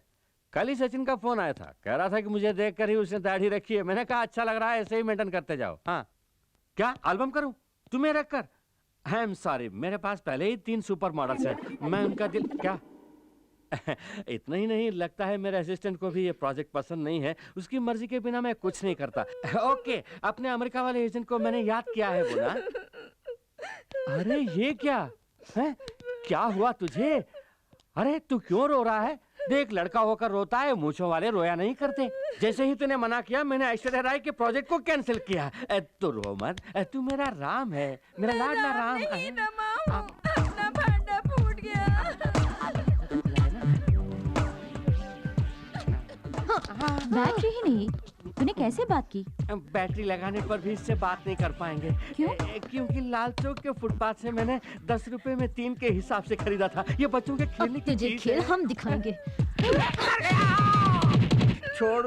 कल ही सचिन का फोन आया था, कह रहा था कि मुझे देखकर ही उसने दाढ़ी रखी है। मैंने कहा अच्छा लग रहा है, ऐसे ही मेंटेन करते जाओ। हाँ क्या एल्बम करूं तुम्हें रखकर? आई एम सॉरी, मेरे पास पहले ही 3 सुपर मॉडल्स हैं। मैं उनका दिल क्या इतना ही नहीं, लगता है मेरे असिस्टेंट को भी ये प्रोजेक्ट पसंद नहीं है। उसकी मर्जी के बिना मैं कुछ नहीं करता। ओके, अपने अमेरिका वाले एजेंट को मैंने याद किया है बोला। अरे ये क्या है? क्या हुआ तुझे? अरे तू क्यों रो रहा है? देख लड़का होकर रोता है, मूंछों वाले रोया नहीं करते। जैसे ही तूने मना किया मैंने ऐश्वर्या राय के प्रोजेक्ट को कैंसिल किया। तू रो मत, तू मेरा राम है, मेरा लाडला राम है। अपना भांडा फूट गया। बैटरी ही नहीं, तूने कैसे बात की? बैटरी लगाने पर भी इससे बात नहीं कर पाएंगे। क्यों? क्योंकि लाल चौक के फुटपाथ से मैंने 10 रुपए में 3 के हिसाब से खरीदा था। ये बच्चों के खेलने की तुझे खेल हम दिखाएंगे। छोड़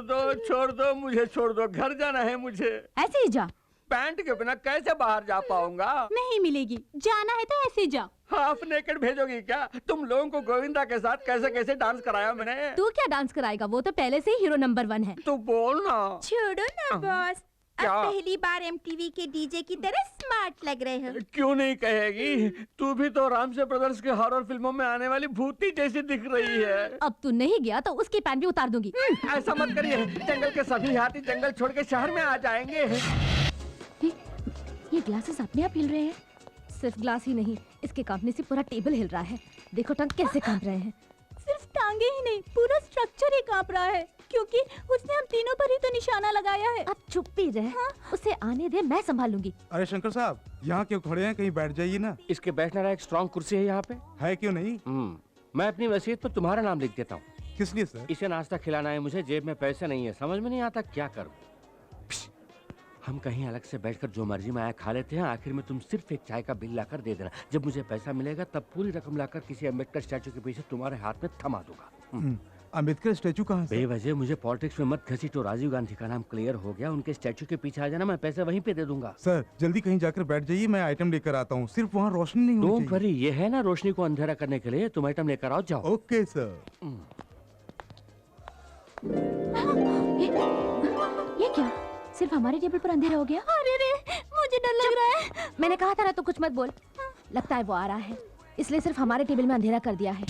दो मुझे, छोड़ दो। घर जाना है मुझे। ऐसे ही जा। पैंट के बिना कैसे बाहर जा पाऊंगा? नहीं मिलेगी, जाना है तो ऐसे जा। हाफ नेकेड भेजोगी क्या? तुम लोगों को गोविंदा के साथ कैसे कैसे डांस कराया मैंने। तू क्या डांस कराएगा? वो तो पहले से ही हीरो नंबर 1 है। तू बोल ना। छोड़ो ना बॉस, अब क्या? पहली बार एमटीवी के डीजे की तरह स्मार्ट लग रहे हो। क्यों नहीं कहेगी? तू भी तो रामसे ब्रदर्स के हॉरर फिल्मों में आने वाली भूती जैसी दिख रही है। अब तू नहीं गया तो उसकी पैंट भी उतार दूंगी। ऐसा मत करिए, जंगल के सभी हाथी जंगल छोड़ के शहर में आ जाएंगे। ये ग्लासेस अपने आप हिल रहे हैं। सिर्फ ग्लास ही नहीं, इसके कांपने से पूरा टेबल हिल रहा है। देखो टंग कैसे कांप रहे हैं। सिर्फ टांगे ही नहीं, पूरा स्ट्रक्चर ही कांप रहा है, क्योंकि उसने हम तीनों पर ही तो निशाना लगाया है। अब चुप भी रह। हाँ? उसे आने दे, मैं संभालूंगी। अरे शंकर साहब, यहाँ क्यों खड़े हैं? कहीं बैठ जाइए ना। इसके बैठने वाला एक स्ट्रॉन्ग कुर्सी है यहाँ पे। है क्यों नहीं? मैं अपनी वसीयत पर तुम्हारा नाम लिख देता हूँ। किस लिए सर? इसे नाश्ता खिलाना है मुझे, जेब में पैसे नहीं है, समझ में नहीं आता क्या करूँ। हम कहीं अलग से बैठकर जो मर्जी में आया खा लेते हैं। आखिर में तुम सिर्फ एक चाय का बिल लाकर दे देना। जब मुझे पैसा मिलेगा तब पूरी रकम लाकर किसी अम्बेडकर स्टैचू के पीछे तुम्हारे हाथ में थमा दूंगा। अम्बेडकर स्टैचू कहाँ से? बेवजह मुझे पॉलिटिक्स में मत घसीटो। राजीव गांधी का नाम क्लियर हो गया, उनके स्टैचू के पीछे आ जाना, मैं पैसे वहीं पे दे दूंगा। सर जल्दी कहीं जाकर बैठ जाइए, मैं आइटम लेकर आता हूँ। सिर्फ वहाँ रोशनी नहीं होनी चाहिए। वरी ये है ना रोशनी को अंधेरा करने के लिए। तुम आइटम लेकर आओ, जाओ। Okay sir. ये क्या? सिर्फ हमारे टेबल पर अंधेरा हो गया? अरे रे, मुझे डर लग रहा है। मैंने कहा था ना, तो कुछ मत बोल। लगता है वो आ रहा है, इसलिए सिर्फ हमारे टेबल में अंधेरा कर दिया है।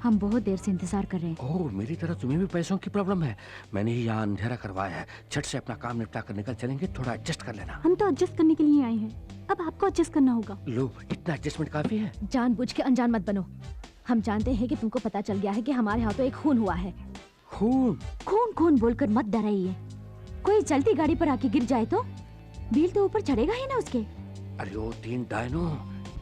हम बहुत देर से इंतजार कर रहे हैं। ओह, मेरी तरह तुम्हें भी पैसों की प्रॉब्लम है। मैंने ही यहाँ अंधेरा करवाया है। झट से अपना काम निपटा कर निकल चलेंगे। थोड़ा एडजस्ट कर लेना। हम तो एडजस्ट करने के लिए आए हैं, अब आपको एडजस्ट करना होगा। लो, इतना एडजस्टमेंट काफी है। जानबूझ के अनजान मत बनो। हम जानते हैं कि तुमको पता चल गया है कि हमारे हाथों एक खून हुआ है। खून? खून खून बोलकर मत डराइए। कोई चलती गाड़ी पर आके गिर जाए तो बिल तो ऊपर चढ़ेगा ही ना उसके। अरे ओ 3 डायनो,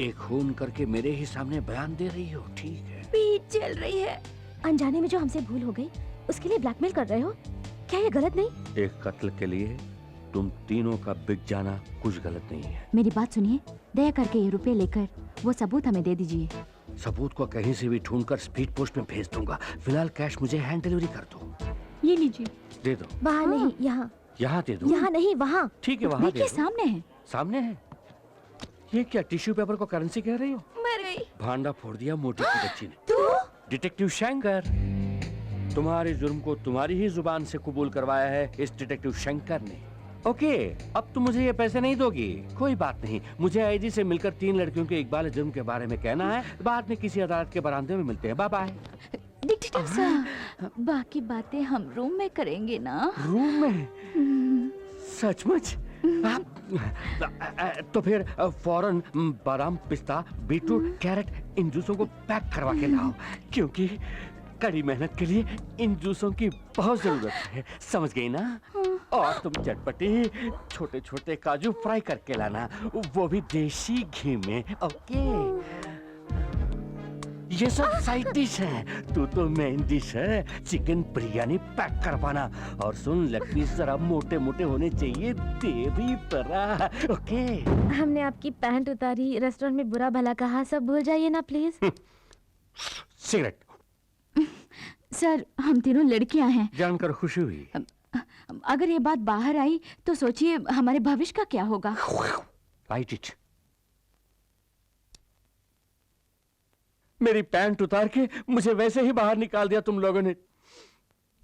एक खून करके मेरे ही सामने बयान दे रही हो। ठीक है, पीठ चल रही है। अनजाने में जो हमसे भूल हो गई, उसके लिए ब्लैकमेल कर रहे हो? क्या ये गलत नहीं? एक कत्ल के लिए तुम तीनों का बिक जाना कुछ गलत नहीं है। मेरी बात सुनिए, दया करके ये रुपए लेकर वो सबूत हमें दे दीजिए। सबूत को कहीं से भी ढूंढकर स्पीड पोस्ट में भेज दूंगा। फिलहाल कैश मुझे हैंड डिलीवरी कर दो। ये लीजिए। दे दो। वहाँ नहीं, यहाँ। यहाँ दे दो। यहाँ नहीं, वहाँ। ठीक है, वहाँ दे देखिए दो। सामने है। सामने है? ये क्या टिश्यू पेपर को करेंसी कह रही हो? मर गई। भांडा फोड़ दिया मोटी की बच्ची ने। डिटेक्टिव शंकर, तुम्हारे जुर्म को तुम्हारी ही जुबान से कबूल करवाया है इस डिटेक्टिव शंकर ने। ओके, अब तुम मुझे ये पैसे नहीं दोगी, कोई बात नहीं। मुझे आईजी से मिलकर 3 लड़कियों के इकबाल जुर्म के बारे में कहना है। बाद में किसी अदालत के बरामदे में मिलते हैं। Bye bye. डिटेक्टिव सर, बाकी बातें हम रूम में करेंगे ना? रूम में? सचमुच? तो फिर फौरन बादाम, पिस्ता, बीटरूट, कैरेट इन जूसों को पैक करवा के लाओ, क्योंकि कड़ी मेहनत के लिए इन जूसों की बहुत जरूरत है। समझ गई ना? और तुम चटपटी छोटे छोटे काजू फ्राई करके लाना, वो भी देसी घी में। ओके, ये सब साइड डिश है, तू तो मेन डिश है। चिकन बिरयानी पैक करवाना। और सुन, लेग पीस जरा मोटे मोटे होने चाहिए, तेरी तरह। ओके। हमने आपकी पैंट उतारी, रेस्टोरेंट में बुरा भला कहा, सब भूल जाइए ना प्लीज। सिगरेट। सर, हम तीनों लड़कियां हैं। जानकर खुशी हुई। अगर ये बात बाहर आई तो सोचिए हमारे भविष्य का क्या होगा। Right it. मेरी पैंट उतार के मुझे वैसे ही बाहर निकाल दिया तुम लोगों ने।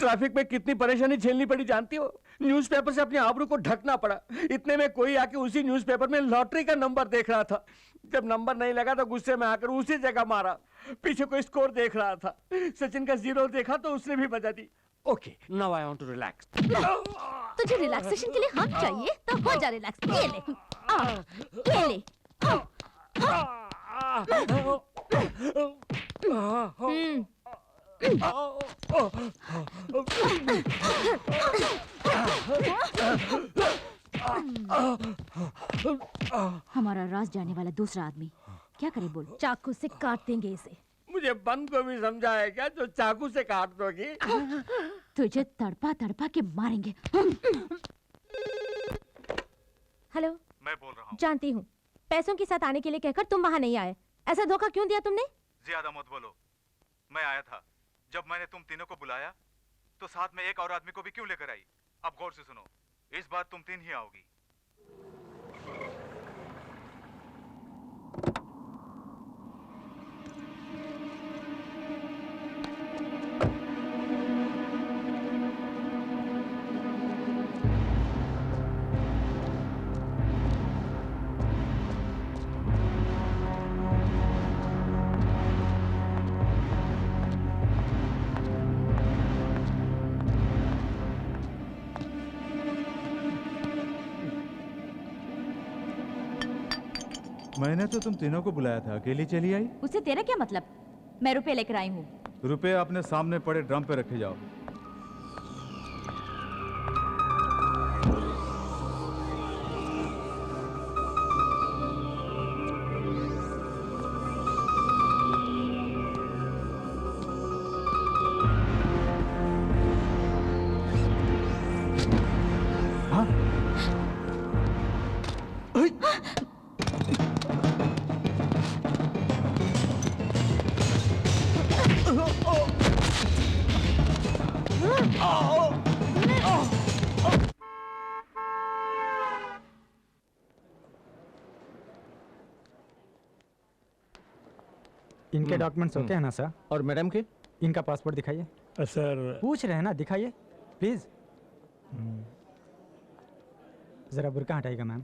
ट्रैफिक में कितनी परेशानी झेलनी पड़ी जानती हो? न्यूज़पेपर से अपने आबरू को ढकना पड़ा। इतने में कोई आके उसी न्यूज़पेपर में लॉटरी का नंबर देख रहा था। जब नंबर नहीं लगा तो गुस्से में आकर उसी जगह मारा। पीछे कोई स्कोर देख रहा था, सचिन का 0 देखा तो उसने भी बजा दी। Okay, now I want to relax. तुझे रिलैक्सेशन के लिए हम चाहिए तो हो जा रिलैक्स। ये ले, ये ले। हमारा राज जाने वाला दूसरा आदमी क्या करे बोल? चाकू से काट देंगे इसे। मुझे बंद को भी समझा है क्या जो चाकू से काट दोगी? तुझे तड़पा तड़पा के मारेंगे। हेलो, मैं बोल रहा हूँ। जानती हूँ, पैसों के साथ आने के लिए कहकर तुम वहाँ नहीं आए। ऐसा धोखा क्यों दिया तुमने? ज्यादा मत बोलो। मैं आया था। जब मैंने तुम तीनों को बुलाया तो साथ में एक और आदमी को भी क्यों लेकर आई? अब गौर से सुनो, इस बार तुम 3 ही आओगी। मैंने तो तुम तीनों को बुलाया था, अकेली चली आई? उससे तेरा क्या मतलब? मैं रुपए लेकर आई हूँ। रुपए अपने सामने पड़े ड्रम पे रखे जाओ। इनके डॉक्यूमेंट्स ओके हैं ना सर? और मैडम के? इनका पासपोर्ट दिखाइए। सर पूछ रहे हैं ना, दिखाइए प्लीज। जरा बुर्का हटाइएगा मैम।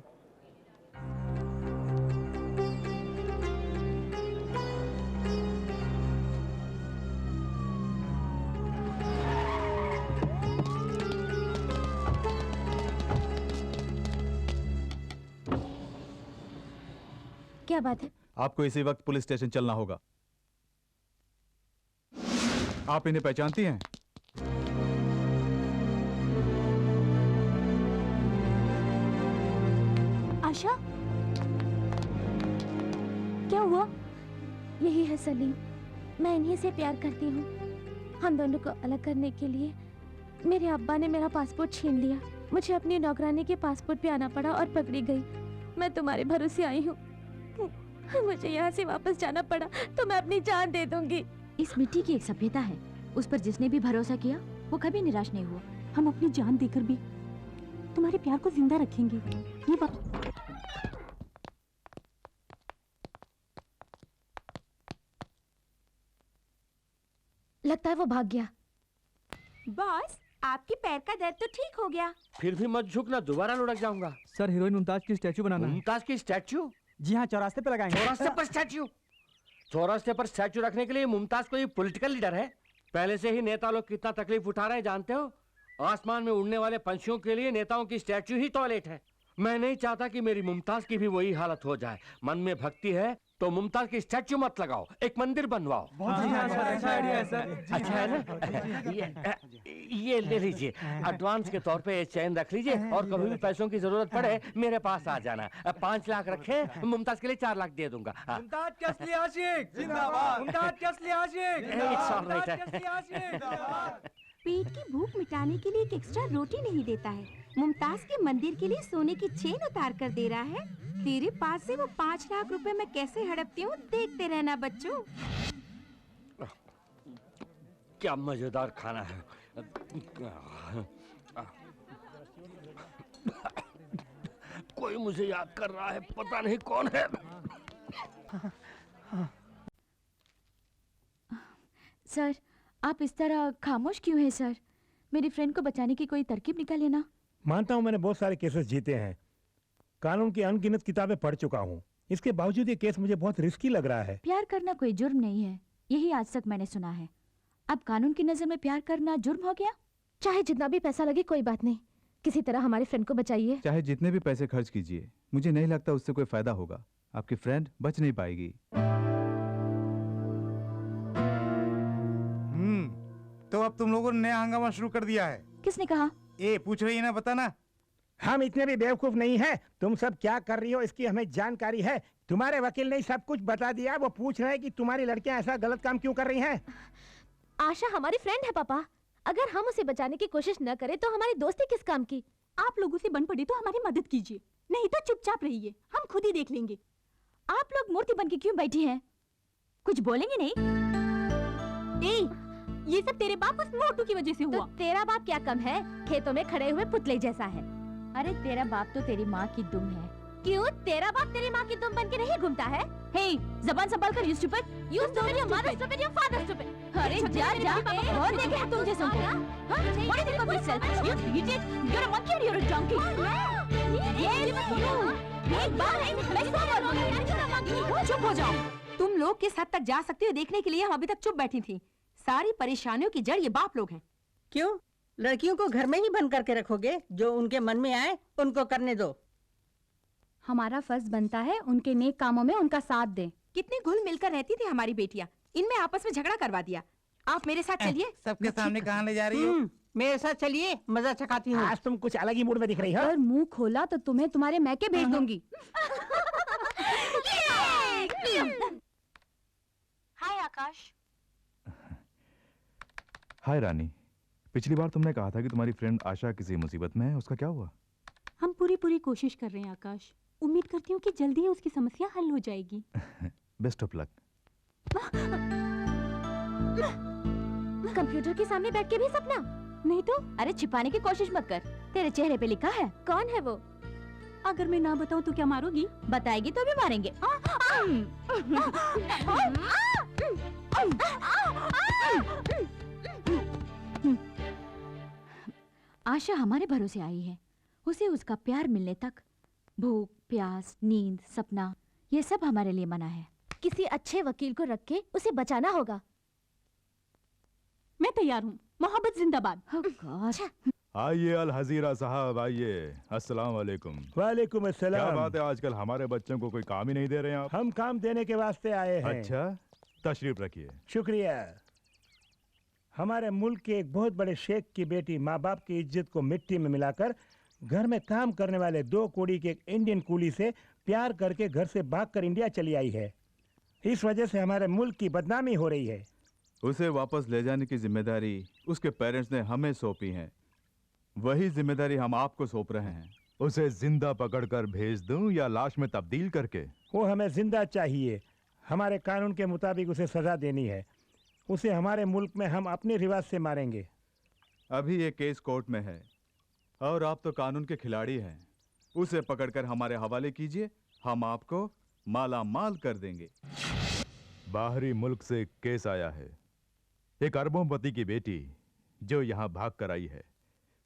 क्या बात है? आपको इसी वक्त पुलिस स्टेशन चलना होगा। आप इन्हें पहचानती हैं? आशा, क्या हुआ? यही है सलीम, मैं इन्हीं से प्यार करती हूँ। हम दोनों को अलग करने के लिए मेरे अब्बा ने मेरा पासपोर्ट छीन लिया। मुझे अपनी नौकरानी के पासपोर्ट पे आना पड़ा और पकड़ी गई। मैं तुम्हारे भरोसे आई हूँ। मुझे यहाँ से वापस जाना पड़ा तो मैं अपनी जान दे दूंगी। इस मिट्टी की एक सभ्यता है, उस पर जिसने भी भरोसा किया वो कभी निराश नहीं हुआ। हम अपनी जान देकर भी तुम्हारे प्यार को जिंदा रखेंगे, ये बात। लगता है वो भाग गया। बॉस, आपके पैर का दर्द तो ठीक हो गया। फिर भी मत झुकना, दोबारा लुढ़क जाऊंगा। सर, हीरोइन मुमताज की स्टैचू बनाना है। मुमताज की स्टैचू? जी हाँ, चौरास्ते पे लगाएंगे। चौरास्ते पर स्टैचू? चौरास्ते पर स्टैचू रखने के लिए मुमताज कोई पॉलिटिकल लीडर है? पहले से ही नेता लोग कितना तकलीफ उठा रहे हैं जानते हो? आसमान में उड़ने वाले पंछियों के लिए नेताओं की स्टैचू ही टॉयलेट है। मैं नहीं चाहता कि मेरी मुमताज की भी वही हालत हो जाए। मन में भक्ति है तो मुमताज की स्टैचू मत लगाओ, एक मंदिर बनवाओ। अच्छा आइडिया है सर। अच्छा है ना? ये ले लीजिए, एडवांस के तौर पे ये चैन रख लीजिए और कभी भी पैसों की जरूरत पड़े मेरे पास आ जाना। 5 लाख रखे, मुमताज के लिए 4 लाख दे दूंगा। मुमताज के असली आशिक जिंदाबाद, मुमताज के असली आशिक जिंदाबाद। पेट की भूख मिटाने के लिए एक एक्स्ट्रा रोटी नहीं देता है, मुमताज के मंदिर के लिए सोने की चेन उतार कर दे रहा है। तेरे पास से वो 5 लाख रुपए मैं कैसे हड़पती हूँ, देखते रहना बच्चों। क्या मजेदार खाना है। कोई मुझे याद कर रहा है, पता नहीं कौन है। सर, आप इस तरह खामोश क्यों हैं सर? मेरी फ्रेंड को बचाने की कोई तरकीब निकालिए ना। मानता हूँ मैंने बहुत सारे केसेस जीते हैं, कानून की अनगिनत किताबें पढ़ चुका हूँ, इसके बावजूद ये केस मुझे बहुत रिस्की लग रहा है। प्यार करना कोई जुर्म नहीं है, यही आज तक मैंने सुना है। अब कानून की नजर में प्यार करना जुर्म हो गया? चाहे जितना भी पैसा लगे कोई बात नहीं, किसी तरह हमारे फ्रेंड को बचाइए। चाहे जितने भी पैसे खर्च कीजिए, मुझे नहीं लगता उससे कोई फायदा होगा। आपकी फ्रेंड बच नहीं पाएगी। तो अब तुम लोगों ने नया हंगामा शुरू कर दिया है। किसने कहा? ए पूछ रही है ना, बताना। हम इतने भी बेवकूफ नहीं हैं। तुम सब क्या कर रही हो इसकी हमें जानकारी है। तुम्हारे वकील ने सब कुछ बता दिया। वो पूछ रहे हैं कि तुम्हारी लड़कियां ऐसा गलत काम क्यों कर रही हैं। आशा हमारी फ्रेंड है पापा, अगर हम उसे बचाने की कोशिश न करें तो हमारी दोस्ती किस काम की। आप लोगों से बन पड़ी तो हमारी मदद कीजिए, नहीं तो चुपचाप रहिए, हम खुद ही देख लेंगे। आप लोग मूर्ति बन के क्यों बैठी हैं? कुछ बोलेंगे नहीं? ये सब तेरे बाप उस मोटू की वजह से हुआ। तो तेरा बाप क्या कम है, खेतों में खड़े हुए पुतले जैसा है। अरे तेरा बाप तो तेरी माँ की दुम है। क्यों, तेरा बाप तेरी माँ की दुम बन के नहीं घूमता है? हे, जबान संभाल कर, you stupid, you stupid, your mother stupid, your father stupid। अरे जा जा, और देखे तुम जैसे को। What do you think of yourself? You idiot, you're a monkey or you're a donkey? एक बार चुप हो जाओ। तुम लोग किस हद तक जा सकती हो देखने के लिए हम अभी तक चुप बैठी थी। सारी परेशानियों की जड़ ये बाप लोग हैं। क्यों, लड़कियों को घर में ही बंद करके रखोगे? जो उनके मन में आए उनको करने दो। हमारा फर्ज बनता है उनके नेक कामों में उनका साथ दें। कितनी घुल मिलकर रहती थी हमारी बेटियां, इनमें आपस में झगड़ा करवा दिया। आप मेरे साथ चलिए। सबके सामने कहाँ ले जा रही हो? मेरे साथ चलिए, मजा चखाती हूँ। आज तुम कुछ अलग ही मूड में दिख रही हो। अगर मुंह खोला तो तुम्हें तुम्हारे मैके भेज दूंगी। हाय आकाश। हाय रानी, पिछली बार तुमने कहा था कि तुम्हारी फ्रेंड आशा किसी मुसीबत में है, उसका क्या हुआ? हम पूरी कोशिश कर रहे हैं आकाश, उम्मीद करती हूँ कि जल्दी ही उसकी समस्या हल हो जाएगी। Best of luck. कंप्यूटर के सामने बैठ के भी सपना? नहीं तो। अरे छिपाने की कोशिश मत कर, तेरे चेहरे पे लिखा है। कौन है वो? अगर मैं ना बताऊं तो क्या मारोगी? बताएगी तो भी मारेंगे। आशा हमारे भरोसे आई है, उसे उसका प्यार मिलने तक भूख, प्यास, नींद, सपना, ये सब हमारे लिए मना है। किसी अच्छे वकील को रख के उसे बचाना होगा। मैं तैयार हूँ, मोहब्बत जिंदाबाद। आइए अल हजीरा साहब, आइए। अस्सलाम वालेकुम। वालेकुम अस्सलाम। क्या बात है, आजकल हमारे बच्चों को कोई काम ही नहीं दे रहे हैं आप? हम काम देने के वास्ते आए हैं। अच्छा, तशरीफ रखिए। शुक्रिया। हमारे मुल्क के एक बहुत बड़े शेख की बेटी माँ बाप की इज्जत को मिट्टी में मिलाकर घर में काम करने वाले 2 कौड़ी के एक इंडियन कूली से प्यार करके घर से भागकर इंडिया चली आई है। इस वजह से हमारे मुल्क की बदनामी हो रही है। उसे वापस ले जाने की जिम्मेदारी उसके पेरेंट्स ने हमें सौंपी है। वही जिम्मेदारी हम आपको सौंप रहे हैं। उसे जिंदा पकड़कर भेज दूं या लाश में तब्दील करके? वो हमें जिंदा चाहिए। हमारे कानून के मुताबिक उसे सजा देनी है। उसे हमारे मुल्क में हम अपने रिवाज से मारेंगे। अभी ये केस कोर्ट में है और आप तो कानून के खिलाड़ी हैं। उसे पकड़कर हमारे हवाले कीजिए, हम आपको माला माल कर देंगे। बाहरी मुल्क से केस आया है। एक अरबोंपति की बेटी जो यहाँ भाग कर आई है,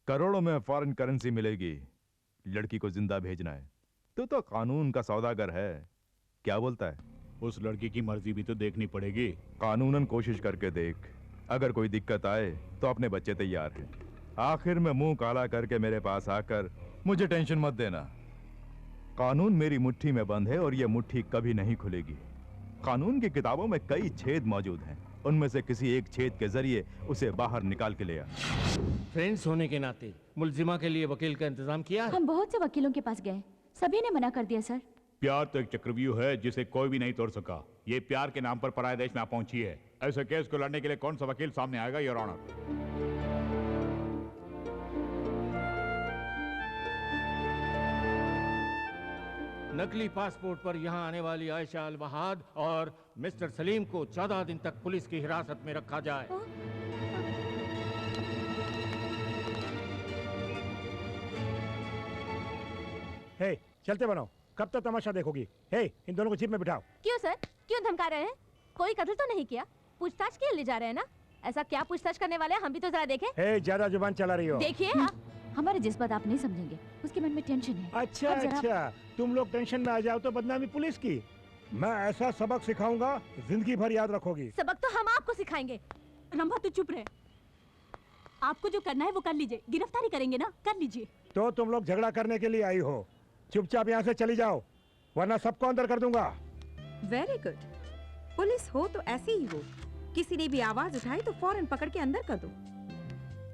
करोड़ों में फॉरेन करेंसी मिलेगी। लड़की को जिंदा भेजना है। तो कानून का सौदागर है। क्या बोलता है? उस लड़की की मर्जी भी तो देखनी पड़ेगी। कानूनन कोशिश करके देख। अगर कोई दिक्कत आए तो अपने बच्चे तैयार हैं। आखिर में मुंह काला करके मेरे पास आकर मुझे टेंशन मत देना। कानून मेरी मुट्ठी में बंद है और यह मुट्ठी कभी नहीं खुलेगी। कानून की किताबों में कई छेद मौजूद हैं। उनमें से किसी एक छेद के जरिए उसे बाहर निकाल के ले आ। फ्रेंड्स होने के नाते मुलजिमा के लिए वकील का इंतजाम किया? हम बहुत से वकीलों के पास गए, सभी ने मना कर दिया सर। प्यार तो एक चक्रव्यूह है जिसे कोई भी नहीं तोड़ सका। ये प्यार के नाम पर पराये देश में आ पहुंची है। ऐसे केस को लड़ने के लिए कौन सा वकील सामने आएगा, योर ऑनर? नकली पासपोर्ट पर यहाँ आने वाली आयशा अल वहाद और मिस्टर सलीम को 14 दिन तक पुलिस की हिरासत में रखा जाए। हे, चलते बनो। कब तक तमाशा देखोगी? हे, इन दोनों को जीप में बिठाओ। क्यों सर, क्यों धमका रहे हैं? कोई कत्ल तो नहीं किया, पूछताछ के लिए ले जा रहे हैं ना? ऐसा क्या पूछताछ करने वाले हैं, हम भी तो जरा देखें। हे, ज्यादा जुबान चला रही हो। देखिए हमारे जज्बात आप नहीं समझेंगे, उसके मन में टेंशन है। अच्छा अच्छा, तुम लोग टेंशन में आ जाओ तो बदनामी पुलिस की। मैं ऐसा सबक सिखाऊंगा, जिंदगी भर याद रखोगी। सबक तो हम आपको सिखाएंगे। रंभा तू चुप रहे। आपको जो करना है वो कर लीजिए। गिरफ्तारी करेंगे ना, कर लीजिए। तो तुम लोग झगड़ा करने के लिए आई हो। चुपचाप यहाँ से चली जाओ, वरना सबको अंदर कर दूंगा। Very good. पुलिस हो तो ऐसी ही हो। किसी ने भी आवाज उठाई तो फौरन पकड़ के अंदर कर दो।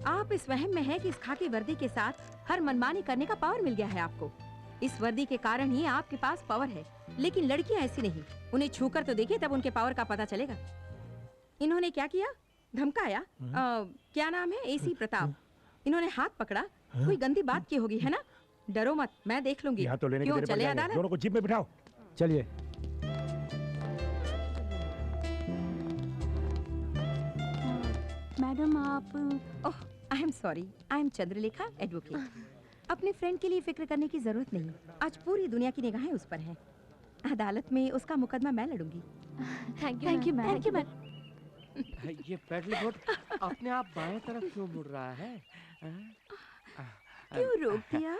आप इस वहम में है कि इस खाकी वर्दी के साथ हर मनमानी करने का पावर मिल गया है आपको। इस वर्दी के कारण ही आपके पास पावर है, लेकिन लड़कियां ऐसी नहीं। उन्हें छूकर तो देखिए, तब उनके पावर का पता चलेगा। इन्होंने क्या किया? धमकाया। क्या नाम है? एसी प्रताप। इन्होंने हाथ पकड़ा। कोई गंदी बात की होगी, है ना? डरो मत, मैं देख लूंगी। यहाँ तो लेने क्यों, के चले अदालत? दोनों को जीप में बिठाओ। चलिए। मैडम आप oh, I am sorry. I am Chandralekha, advocate. अपने फ्रेंड के लिए फिक्र करने की जरूरत नहीं। आज पूरी दुनिया की निगाहें उस पर हैं। अदालत में उसका मुकदमा मैं लड़ूंगी। Thank you ma'am. ये पेडल बोट अपने आप बाएं तरफ क्यों मुड़ रहा है? क्यों रोक दिया?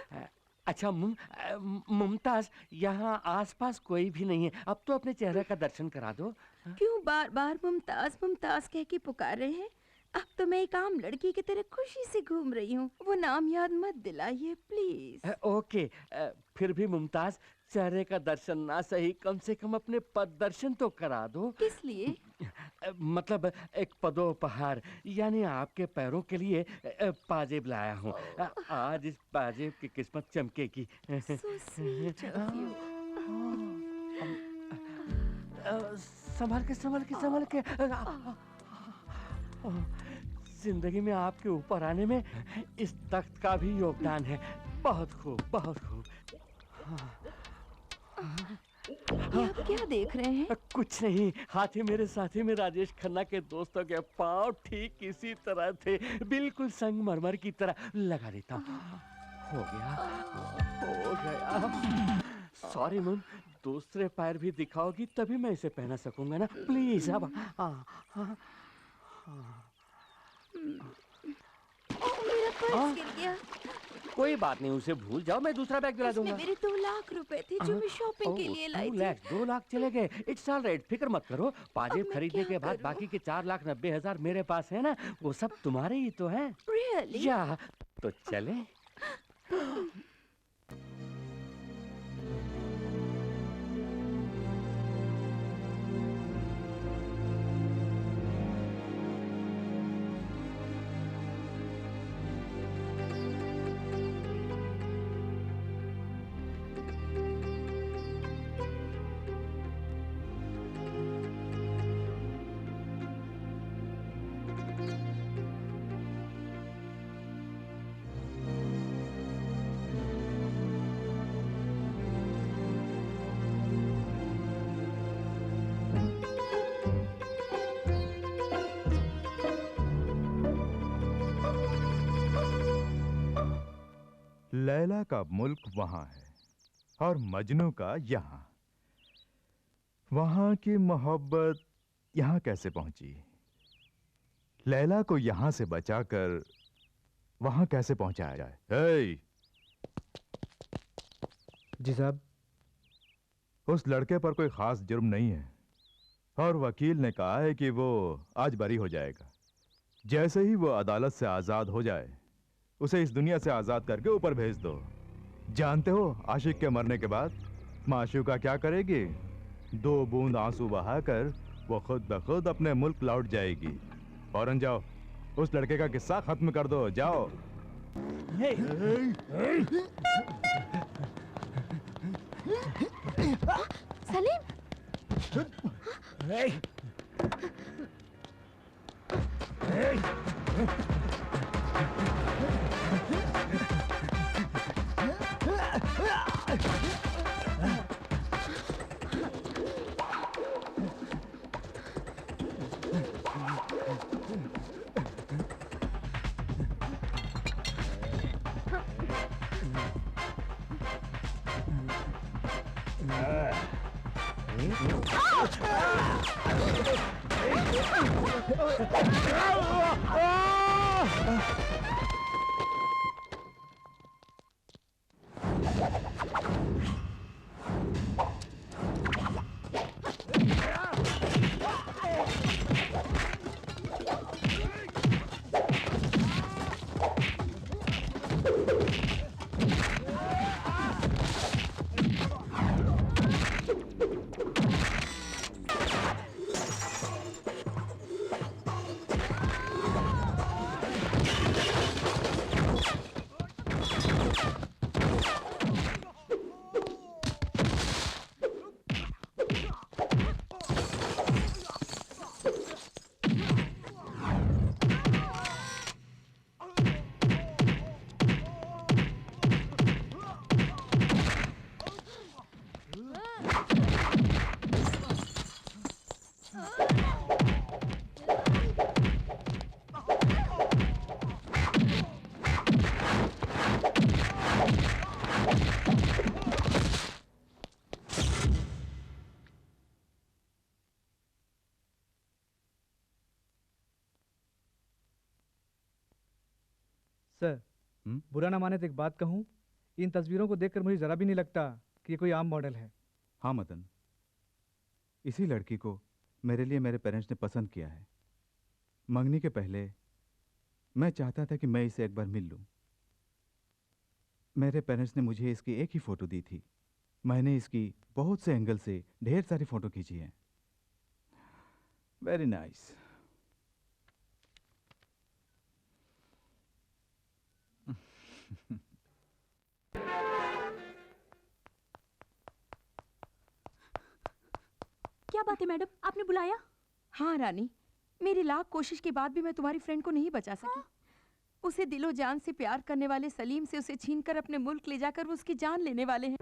अच्छा मुमताज, यहाँ आसपास कोई भी नहीं है। अब तो अपने चेहरे का दर्शन करा दो। क्यों बार बार मुमताज मुमताज कह के पुकार रहे हैं? अब तो मैं एक आम लड़की की तरह खुशी से घूम रही हूँ। वो नाम याद मत दिलाइए प्लीज। ओके, फिर भी मुमताज, चेहरे का दर्शन ना सही, कम से कम अपने पद दर्शन तो करा दो। किस लिए? मतलब एक पदोपहार, यानी आपके पैरों के लिए पाजेब लाया हूँ। आज इस पाजेब की किस्मत चमकेगी। संभाल के संभाल के संभाल के। जिंदगी में आपके ऊपर आने में इस तख्त का भी योगदान है। बहुत खूब, बहुत खूब। आप क्या देख रहे हैं? कुछ नहीं, हाथी मेरे साथी में राजेश खन्ना के दोस्तों के पांव ठीक इसी तरह थे, बिल्कुल संगमरमर की तरह। लगा देता हूँ। हो गया, हो गया। सॉरी मैम, दूसरे पैर भी दिखाओगी तभी मैं इसे पहना सकूंगा ना, प्लीज। अब मेरा पर्स गिर गया। कोई बात नहीं, उसे भूल जाओ, मैं दूसरा बैग दिला दूंगा। मेरे 2 लाख रुपए थे जो मैं शॉपिंग के लिए लाई थी। 2 लाख चले गए। इट्स ऑल राइट, फिक्र मत करो। पाजेब खरीदने के बाद बाकी के 4,90,000 मेरे पास है ना, वो सब तुम्हारे ही तो हैं। Really? या तो चले। लैला का मुल्क वहां है और मजनू का यहाँ। वहां की मोहब्बत यहाँ कैसे पहुंची? लैला को यहाँ से बचाकर वहां कैसे पहुंचाया जाए? हे! जी साहब। उस लड़के पर कोई खास जुर्म नहीं है और वकील ने कहा है कि वो आज बरी हो जाएगा। जैसे ही वो अदालत से आजाद हो जाए उसे इस दुनिया से आजाद करके ऊपर भेज दो। जानते हो आशिक के मरने के बाद माशूका क्या करेगी? 2 बूंद आंसू बहाकर वो खुद ब खुद अपने मुल्क लौट जाएगी। फौरन जाओ, उस लड़के का किस्सा खत्म कर दो, जाओ। सलीम! सर, बुरा ना माने तो एक बात कहूं, इन तस्वीरों को देखकर मुझे जरा भी नहीं लगता कि ये कोई आम मॉडल है। हाँ मदन, इसी लड़की को मेरे लिए मेरे पेरेंट्स ने पसंद किया है। मंगनी के पहले मैं चाहता था कि मैं इसे एक बार मिल लूं। मेरे पेरेंट्स ने मुझे इसकी एक ही फोटो दी थी। मैंने इसकी बहुत से एंगल से ढेर सारी फोटो खींची है। Very nice. क्या बात है मैडम, आपने बुलाया? हाँ रानी, मेरी लाख कोशिश के बाद भी मैं तुम्हारी फ्रेंड को नहीं बचा सकी। उसे दिलो जान से प्यार करने वाले सलीम से उसे छीनकर अपने मुल्क ले जाकर वो उसकी जान लेने वाले हैं।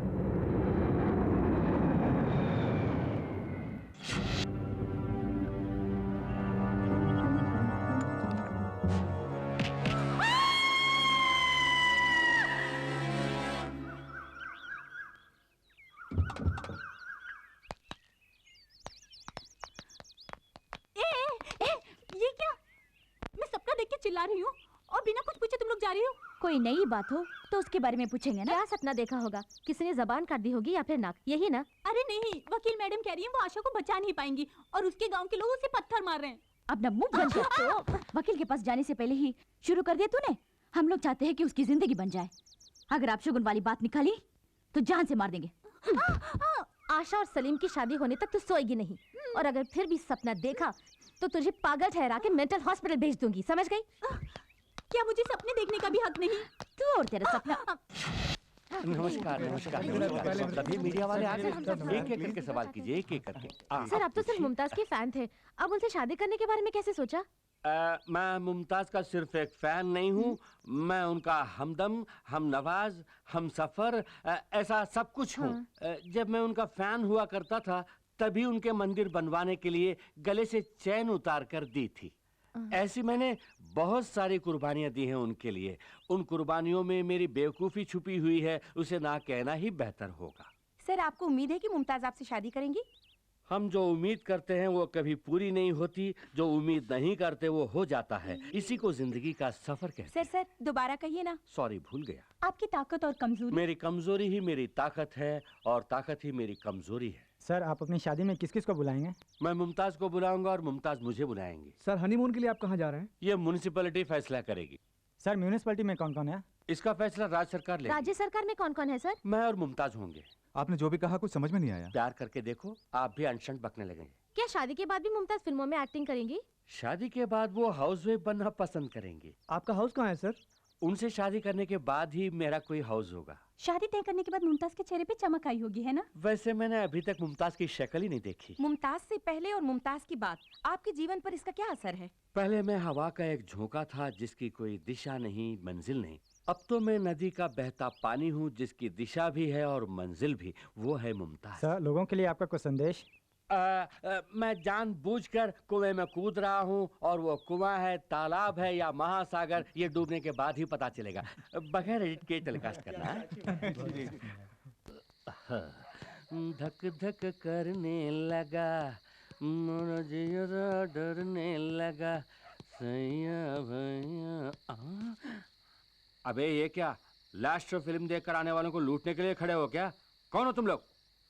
ये क्या? मैं सपना देख के चिल्ला रही हूँ और बिना कुछ पूछे तुम लोग जा रही हो। कोई नई बात हो तो उसके बारे में पूछेंगे ना। क्या सपना देखा होगा? किसी ने जबान काट दी होगी या फिर नाक, यही ना? अरे नहीं, वकील मैडम कह रही है वो आशा को बचा नहीं पाएंगी और उसके गांव के लोग उसे पत्थर मार रहे हैं। अपना मुंह बंद कर। तो वकील के पास जाने से पहले ही शुरू कर दिया तूने। हम लोग चाहते हैं कि उसकी जिंदगी बन जाए। अगर आप शुगुन वाली बात निकाली तो जान से मार देंगे। आशा और सलीम की शादी होने तक तो सोएगी नहीं, और अगर फिर भी सपना देखा तो तुझे पागल ठहरा के मेंटल हॉस्पिटल भेज दूंगी, समझ गई? क्या मुझे सपने देखने का भी हक नहीं? तू और तेरा सपना। नमस्कार नमस्कार। सभी मीडिया वाले आ गए। एक एक करके सवाल कीजिए, एक एक करके। सर, आप तो सिर्फ मुमताज के फैन थे, अब उनसे शादी करने के बारे में कैसे सोचा? मैं मुमताज का सिर्फ एक फैन नहीं हूँ, मैं उनका हमदम, हम नवाज, हम सफर, ऐसा सब कुछ हूँ। जब मैं उनका फैन हुआ करता था तभी उनके मंदिर बनवाने के लिए गले से चैन उतार कर दी थी। ऐसी मैंने बहुत सारी कुर्बानियां दी हैं उनके लिए। उन कुर्बानियों में मेरी बेवकूफ़ी छुपी हुई है, उसे ना कहना ही बेहतर होगा। सर, आपको उम्मीद है कि मुमताज आपसे शादी करेंगी? हम जो उम्मीद करते हैं वो कभी पूरी नहीं होती, जो उम्मीद नहीं करते वो हो जाता है। इसी को जिंदगी का सफर कहते हैं। सर दोबारा कहिए ना। सॉरी, भूल गया। आपकी ताकत और कमजोरी? मेरी कमजोरी ही मेरी ताकत है और ताकत ही मेरी कमजोरी है। सर, आप अपनी शादी में किस किस को बुलाएंगे? मैं मुमताज को बुलाऊंगा और मुमताज मुझे बुलाएंगी। सर, हनीमून के लिए आप कहाँ जा रहे हैं? ये म्युनिसिपैलिटी फैसला करेगी। सर, म्यूनिसिपैलिटी में कौन कौन है? इसका फैसला राज्य सरकार लेगी। राज्य सरकार में कौन कौन है सर? मैं और मुमताज होंगे। आपने जो भी कहा कुछ समझ में नहीं आया। प्यार करके देखो, आप भी अनशन बकने लगेंगे। क्या शादी के बाद भी मुमताज फिल्मों में एक्टिंग करेंगी? शादी के बाद वो हाउसवाइफ बनना पसंद करेंगी। आपका हाउस कहाँ है सर? उनसे शादी करने के बाद ही मेरा कोई हाउस होगा। शादी तय करने के बाद मुमताज के चेहरे पे चमक आई होगी, है ना? वैसे मैंने अभी तक मुमताज की शक्ल ही नहीं देखी। मुमताज से पहले और मुमताज की बात, आपके जीवन पर इसका क्या असर है? पहले मैं हवा का एक झोंका था जिसकी कोई दिशा नहीं, मंजिल नहीं। अब तो मैं नदी का बहता पानी हूँ जिसकी दिशा भी है और मंजिल भी। वो है मुमताज। सर, लोगों के लिए आपका कोई संदेश? मैं जानबूझकर कुएं में कूद रहा हूँ और वो कुआं है, तालाब है या महासागर, ये डूबने के बाद ही पता चलेगा। बगैर एडिट के टेलीकास्ट करना है। धक धक करने लगा, मोरा जियरा डरने लगा, सैया भैया। अबे ये क्या, लास्ट फिल्म देखकर आने वालों को लूटने के लिए खड़े हो क्या? कौन हो तुम लोग?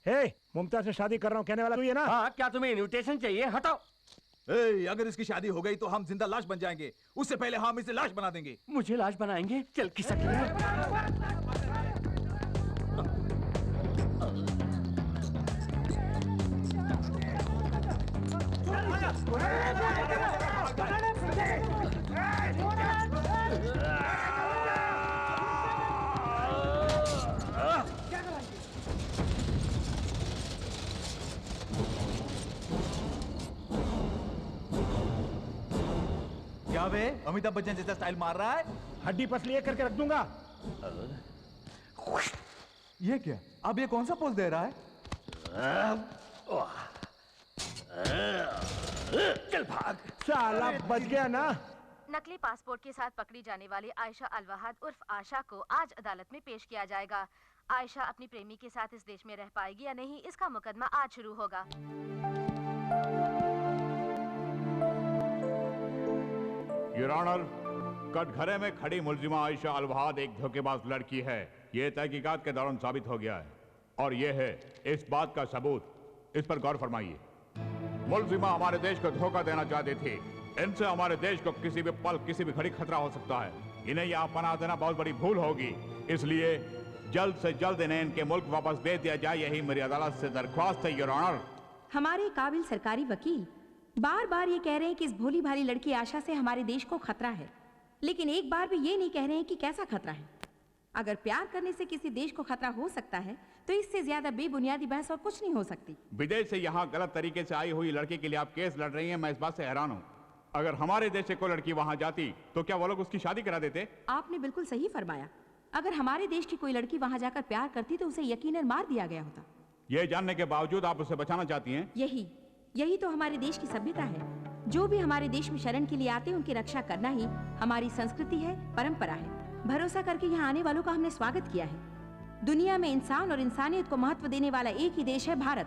हे, मुमताज से शादी कर रहा हूँ कहने वाला तू ये ना? हाँ, क्या तुम्हें इनविटेशन चाहिए? हटाओ। अगर इसकी शादी हो गई तो हम जिंदा लाश बन जाएंगे। उससे पहले हम इसे लाश बना देंगे। मुझे लाश बनाएंगे? चल किसक। क्या बे, अमिताभ बच्चन जैसा स्टाइल मार रहा है? हड्डी पसली एक करके रख दूंगा। ये क्या? अब ये कौन सा पोज दे रहा है? चल भाग। साला बच गया ना। नकली पासपोर्ट के साथ पकड़ी जाने वाली आयशा अलवाहद उर्फ आशा को आज अदालत में पेश किया जाएगा। आयशा अपनी प्रेमी के साथ इस देश में रह पाएगी या नहीं, इसका मुकदमा आज शुरू होगा। योर ऑनर, कटघरे में खड़ी मुलजिमा आयशा अलवाहद एक धोखेबाज लड़की है। ये तहकीकात के दौरान साबित हो गया है और ये है इस बात का सबूत। इस पर गौर फरमाइए। मुलजिमा हमारे देश को धोखा देना चाहती थी। इनसे हमारे देश को किसी भी पल, किसी भी घड़ी खतरा हो सकता है। इन्हें यहाँ पनाह देना बहुत बड़ी भूल होगी, इसलिए जल्द से जल्द इन्हें इनके मुल्क वापस भेज दिया जाए, यही मेरी अदालत से दरख्वास्त है योर ऑनर। हमारे काबिल सरकारी वकील बार बार ये कह रहे हैं कि इस भोली भाली लड़की आशा से हमारे देश को खतरा है, लेकिन एक बार भी ये नहीं कह रहे हैं कि कैसा खतरा है। अगर प्यार करने से किसी देश को खतरा हो सकता है तो इससे ज्यादा बेबुनियादी बहस और कुछ नहीं हो सकती। विदेश से यहाँ गलत तरीके से आई हुई लड़की के लिए आप केस लड़ रही हैं, मैं इस बात से हैरान हूँ। अगर हमारे देश से कोई लड़की वहाँ जाती तो क्या वो लोग उसकी शादी करा देते? आपने बिल्कुल सही फरमाया। अगर हमारे देश की कोई लड़की वहाँ जाकर प्यार करती तो उसे यकीनन मार दिया गया होता। ये जानने के बावजूद आप उसे बचाना चाहती हैं? यही तो हमारे देश की सभ्यता है। जो भी हमारे देश में शरण के लिए आते हैं उनकी रक्षा करना ही हमारी संस्कृति है, परंपरा है। भरोसा करके यहाँ आने वालों का हमने स्वागत किया है। दुनिया में इंसान और इंसानियत को महत्व देने वाला एक ही देश है, भारत।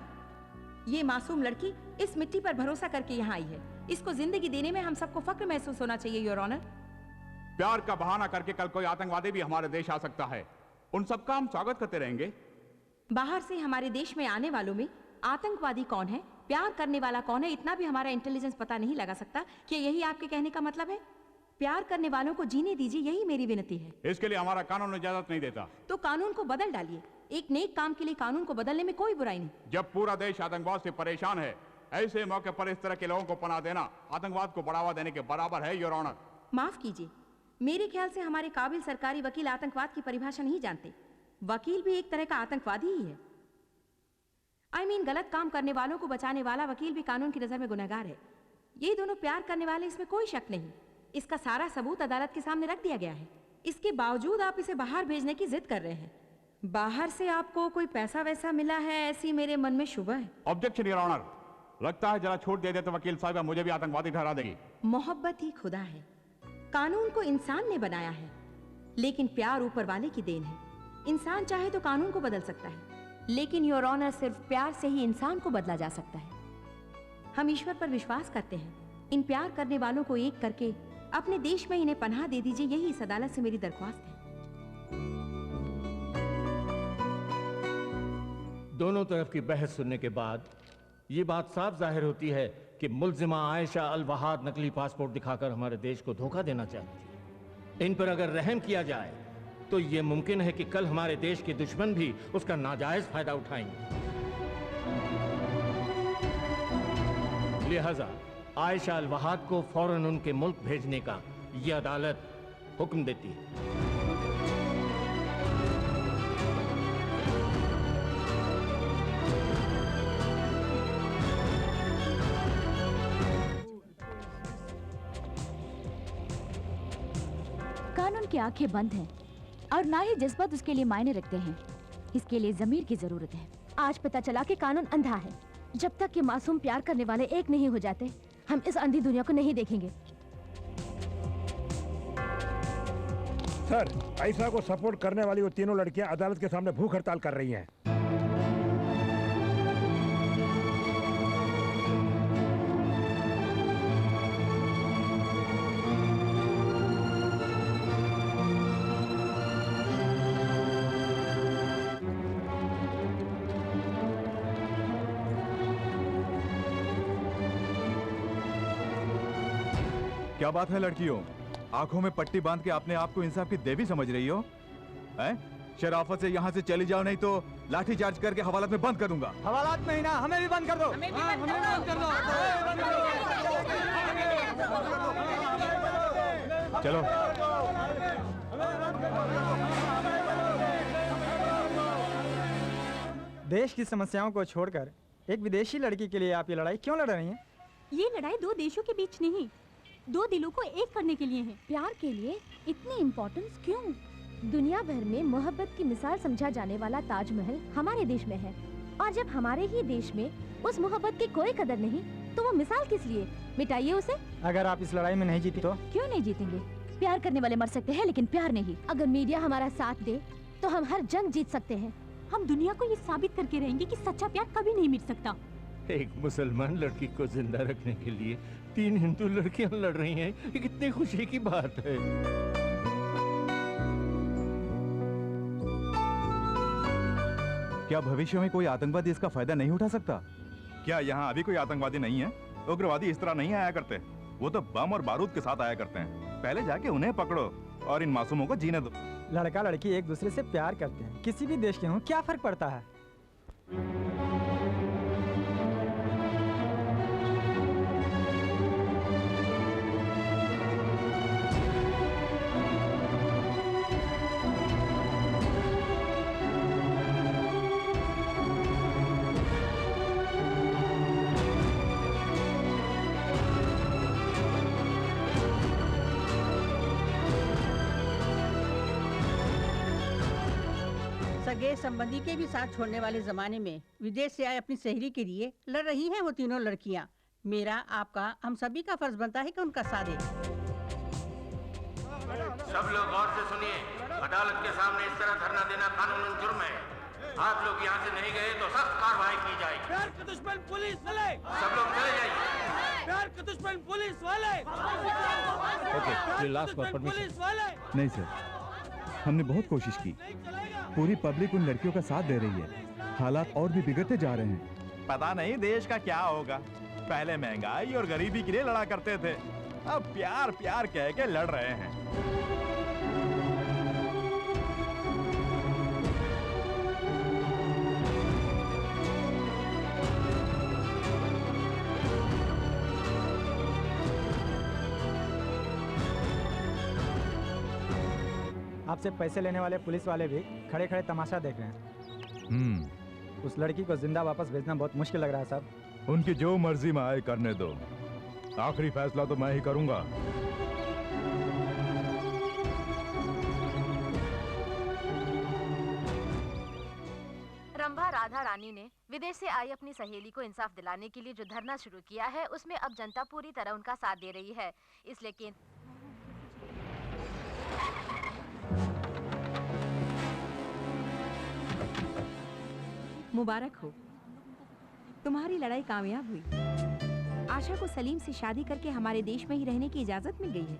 ये मासूम लड़की इस मिट्टी पर भरोसा करके यहाँ आई है। इसको जिंदगी देने में हम सबको फक्र महसूस होना चाहिए योर ऑनर। प्यार का बहाना करके कल कोई आतंकवादी भी हमारे देश आ सकता है, उन सबका हम स्वागत करते रहेंगे। बाहर से हमारे देश में आने वालों में आतंकवादी कौन है, प्यार करने वाला कौन है, इतना भी हमारा इंटेलिजेंस पता नहीं लगा सकता। क्या यही आपके कहने का मतलब है? प्यार करने वालों को जीने दीजिए, यही मेरी विनती है। इसके लिए हमारा कानून इजाजत नहीं देता। तो कानून को बदल डालिए। एक नेक काम के लिए कानून को बदलने में कोई बुराई नहीं। जब पूरा देश आतंकवाद से परेशान है, ऐसे मौके पर इस तरह के लोगों को पनाह देना आतंकवाद को बढ़ावा देने के बराबर है योर ऑनर। माफ कीजिए, मेरे ख्याल से हमारे काबिल सरकारी वकील आतंकवाद की परिभाषा नहीं जानते। वकील भी एक तरह का आतंकवादी ही है। I mean, गलत काम करने वालों को बचाने वाला वकील भी कानून की नजर में गुनहगार है। ये दोनों प्यार करने वाले, इसमें कोई शक नहीं। इसका सारा सबूत अदालत के सामने रख दिया गया है। इसके बावजूद आप इसे बाहर भेजने की जिद कर रहे हैं। बाहर से आपको कोई पैसा वैसा मिला है, ऐसी मेरे मन में शुबह है। Objection your honour. लगता है जरा छूट दे दे तो वकील साहब मुझे भी आतंकवादी ठहरा देगी। मोहब्बत ही खुदा है। कानून को इंसान ने बनाया है, लेकिन प्यार ऊपर वाले की देन है। इंसान चाहे तो कानून को बदल सकता है, लेकिन योर ऑनर सिर्फ प्यार से ही इंसान को बदला जा सकता है। हम ईश्वर पर विश्वास करते हैं। इन प्यार करने वालों को एक करके अपने देश में इन्हें पनाह दे दीजिए, यही इस अदालत से मेरी दरख्वास्त है। दोनों तरफ की बहस सुनने के बाद ये बात साफ जाहिर होती है कि मुल्जिमा आयशा अल वहाद नकली पासपोर्ट दिखाकर हमारे देश को धोखा देना चाहती थी। इन पर अगर रहम किया जाए तो ये मुमकिन है कि कल हमारे देश के दुश्मन भी उसका नाजायज फायदा उठाएंगे। लिहाजा आयशा अल वहाद को फौरन उनके मुल्क भेजने का यह अदालत हुक्म देती है। कानून की आंखें बंद हैं और ना ही जज्बात उसके लिए मायने रखते हैं। इसके लिए जमीर की जरूरत है। आज पता चला कि कानून अंधा है। जब तक कि मासूम प्यार करने वाले एक नहीं हो जाते, हम इस अंधी दुनिया को नहीं देखेंगे। सर, आयशा को सपोर्ट करने वाली वो तीनों लड़कियां अदालत के सामने भूख हड़ताल कर रही हैं। क्या बात है लड़कियों, आंखों में पट्टी बांध के अपने आप को इंसाफ की देवी समझ रही हो? हैं? शराफत से यहाँ से चली जाओ, नहीं तो लाठी चार्ज करके हवालात में बंद कर दूंगा। हवालात में ही ना, हमें भी बंद कर दो। हमें भी बंद कर दो। चलो। देश की समस्याओं को छोड़कर एक विदेशी लड़की के लिए आप ये लड़ाई क्यों लड़ रही हैं? ये लड़ाई दो देशों के बीच नहीं, दो दिलों को एक करने के लिए है। प्यार के लिए इतनी इम्पोर्टेंस क्यों? दुनिया भर में मोहब्बत की मिसाल समझा जाने वाला ताजमहल हमारे देश में है, और जब हमारे ही देश में उस मोहब्बत की कोई कदर नहीं, तो वो मिसाल किस लिए? मिटाइए उसे। अगर आप इस लड़ाई में नहीं जीती तो? क्यों नहीं जीतेंगे? प्यार करने वाले मर सकते हैं, लेकिन प्यार नहीं। अगर मीडिया हमारा साथ दे तो हम हर जंग जीत सकते हैं। हम दुनिया को ये साबित करके रहेंगे कि सच्चा प्यार कभी नहीं मिट सकता। एक मुसलमान लड़की को जिंदा रखने के लिए 3 हिंदू लड़कियां लड़ रही हैं, ये कितनी खुशी की बात है। क्या भविष्य में कोई आतंकवादी इसका फायदा नहीं उठा सकता? क्या यहाँ अभी कोई आतंकवादी नहीं है? उग्रवादी इस तरह नहीं आया करते, वो तो बम और बारूद के साथ आया करते हैं। पहले जाके उन्हें पकड़ो और इन मासूमों को जीने दो। लड़का लड़की एक दूसरे से प्यार करते हैं, किसी भी देश के हों, क्या फर्क पड़ता है? सगे संबंधी के भी साथ छोड़ने वाले जमाने में विदेश से आए अपनी सहेली के लिए लड़ रही हैं वो तीनों लड़कियां। मेरा, आपका, हम सभी का फर्ज बनता है कि उनका साथ दें। सब लोग गौर से सुनिए, अदालत के सामने इस तरह धरना देना कानूनन जुर्म है। आप लोग यहाँ से नहीं गए तो सख्त कार्रवाई की जाएगी। प्यार के दुश्मन पुलिस वाले, सब लोग चले जाइए। प्यार के दुश्मन पुलिस वाले, पुलिस वाले। नहीं सर, हमने बहुत कोशिश की, पूरी पब्लिक उन लड़कियों का साथ दे रही है। हालात और भी बिगड़ते जा रहे हैं। पता नहीं देश का क्या होगा। पहले महंगाई और गरीबी के लिए लड़ा करते थे, अब प्यार प्यार कह के लड़ रहे हैं। आपसे पैसे लेने वाले पुलिस वाले भी खड़े खड़े तमाशा देख रहे हैं। उस लड़की को जिंदा वापस भेजना बहुत मुश्किल लग रहा है साहब। उनकी जो मर्जी में आए करने दो, आखिरी फैसला तो मैं ही करूंगा। रंभा राधा रानी रानी ने विदेश से आई अपनी सहेली को इंसाफ दिलाने के लिए जो धरना शुरू किया है उसमें अब जनता पूरी तरह उनका साथ दे रही है। इसलिए मुबारक हो, तुम्हारी लड़ाई कामयाब हुई। आशा को सलीम से शादी करके हमारे देश में ही रहने की इजाजत मिल गई है।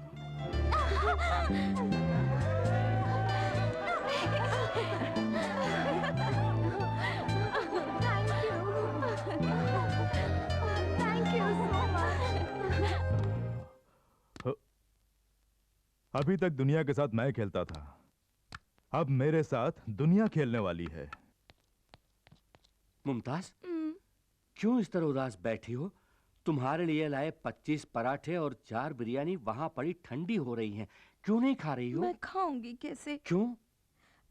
अभी तक दुनिया के साथ मैं खेलता था, अब मेरे साथ दुनिया खेलने वाली है। मुमताज, क्यों इस तरह उदास बैठी हो? तुम्हारे लिए लाए 25 पराठे और 4 बिरयानी वहां पड़ी ठंडी हो रही हैं। क्यों नहीं खा रही हो? मैं खाऊंगी कैसे? क्यों?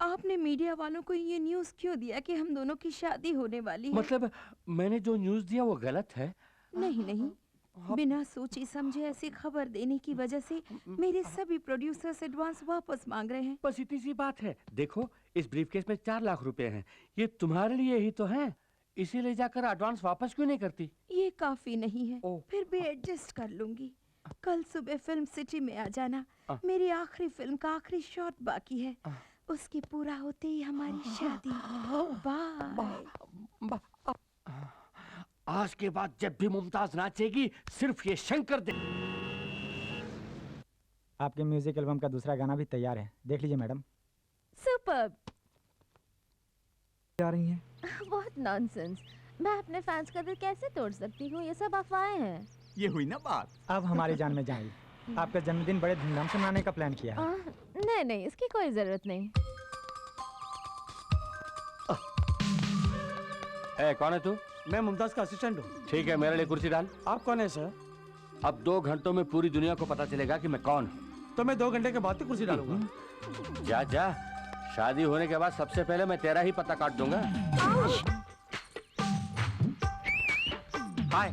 आपने मीडिया वालों को ये न्यूज़ क्यों दिया कि हम दोनों की शादी होने वाली है? मतलब मैंने जो न्यूज़ दिया वो गलत है? नहीं नहीं, बिना सोचे समझे ऐसी खबर देने की वजह से मेरे सभी प्रोड्यूसर्स एडवांस वापस मांग रहे हैं। बस इतनी सी बात है। देखो, इस ब्रीफकेस में 4 लाख रुपए हैं, ये तुम्हारे लिए ही तो हैं। इसीलिए जाकर एडवांस वापस क्यों नहीं करती? ये काफी नहीं है, फिर भी एडजस्ट कर लूंगी। कल सुबह फिल्म सिटी में आ जाना। मेरी आखिरी फिल्म का आखिरी शॉट बाकी है, उसके पूरा होते ही हमारी शादी। बाय। आज के बाद जब भी मुमताज नाचेगी सिर्फ ये शंकर दे। आपके म्यूजिक एल्बम का दूसरा गाना भी तैयार है, देख लीजिए मैडम। सुपर्ब। आ रही हैं? बहुत नॉनसेंस। मैं अपने फैंस का दिल कैसे तोड़ सकती हूँ? ये सब अफवाहें हैं। ये हुई ना बात। अब हमारी जान में जाएगी। आपका जन्मदिन बड़े धूमधाम से मनाने का प्लान किया है। नहीं नहीं, इसकी कोई जरूरत नहीं। कौन है तू? मैं मुमताज का असिस्टेंट हूँ। ठीक है, मेरे लिए कुर्सी डाल। आप कौन है सर? अब 2 घंटों में पूरी दुनिया को पता चलेगा कि मैं कौन हूँ। तो मैं 2 घंटे के बाद ही कुर्सी डालूंगा। जा जा, शादी होने के बाद सबसे पहले मैं तेरा ही पता काट दूंगा। हाय।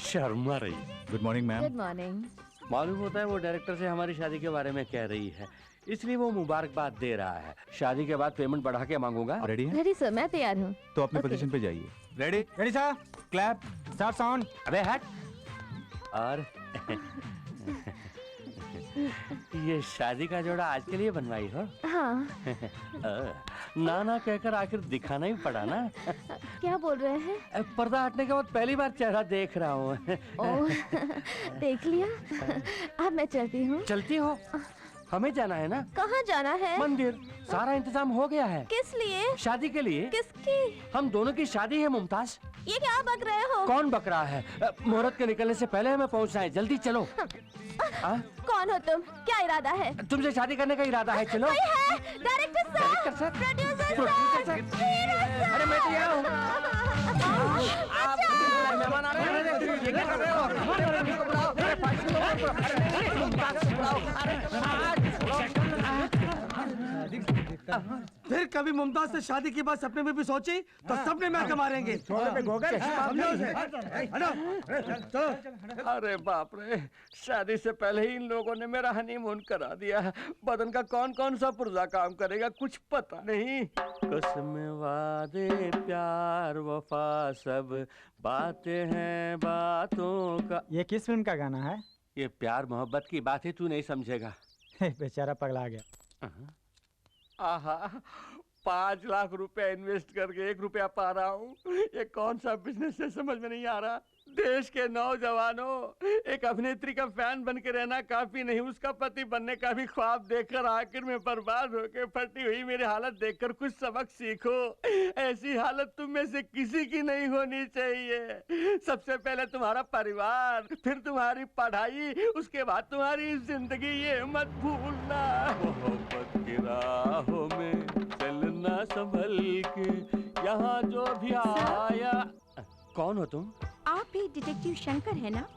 शर्मा रही। Good morning ma'am. Good morning. मालूम होता है वो डायरेक्टर से हमारी शादी के बारे में कह रही है, इसलिए वो मुबारकबाद दे रहा है। शादी के बाद पेमेंट बढ़ा के मांगूंगा। रेडी है? रेडी सर, मैं तैयार हूँ। तो अपनी पोजीशन पे जाइए। Ready? Ready sir. Clap, start sound. अबे हट। और ये शादी का जोड़ा आज के लिए बनवाई हो? हाँ। ना ना कहकर आखिर दिखाना ही पड़ा ना। क्या बोल रहे हैं? पर्दा हटने के बाद पहली बार चेहरा देख रहा हूँ। देख लिया। अब मैं चलती हूँ। चलती हो? हमें जाना है ना? कहाँ जाना है? मंदिर। सारा इंतजाम हो गया है। किस लिए? शादी के लिए। किसकी? हम दोनों की शादी है मुमताज। ये क्या बक रहे हो? कौन बक रहा है? मुहूर्त के निकलने से पहले हमें पहुंचना है, जल्दी चलो। कौन हो तुम? क्या इरादा है? तुमसे शादी करने का इरादा है, चलो। कोई है? डायरेक्टर सर, प्रोड्यूसर सर, अरे मैं तो यहाँ हूँ। आप मेहमान आ रहे हैं। ये क्या कर रहे हो? फिर कभी मुमताज से शादी की बात सपने में भी सोची तो सपने में आके मारेंगे। अरे बाप रे, शादी से पहले ही इन लोगों ने मेरा हनीमून करा दिया। बदन का कौन कौन सा पुर्जा काम करेगा कुछ पता नहीं। कसम वादे प्यार वफा सब बातें हैं बातों का। ये किस फिल्म का गाना है? ये प्यार मोहब्बत की बात है, तू नहीं समझेगा। बेचारा पगला गया। आहा, 5 लाख रुपए इन्वेस्ट करके 1 रुपया पा रहा हूँ। ये कौन सा बिजनेस है समझ में नहीं आ रहा। देश के नौजवानों, एक अभिनेत्री का फैन बन के रहना काफी नहीं, उसका पति बनने का भी ख्वाब देखकर आखिर में बर्बाद होके फटी हुई मेरी हालत देखकर कुछ सबक सीखो। ऐसी हालत तुम में से किसी की नहीं होनी चाहिए। सबसे पहले तुम्हारा परिवार, फिर तुम्हारी पढ़ाई, उसके बाद तुम्हारी जिंदगी, ये मत भूलना। मोहब्बत की राहों में चलना संभल के, यहाँ जो भी आया। कौन हो तुम? आप ही डिटेक्टिव शंकर है ना?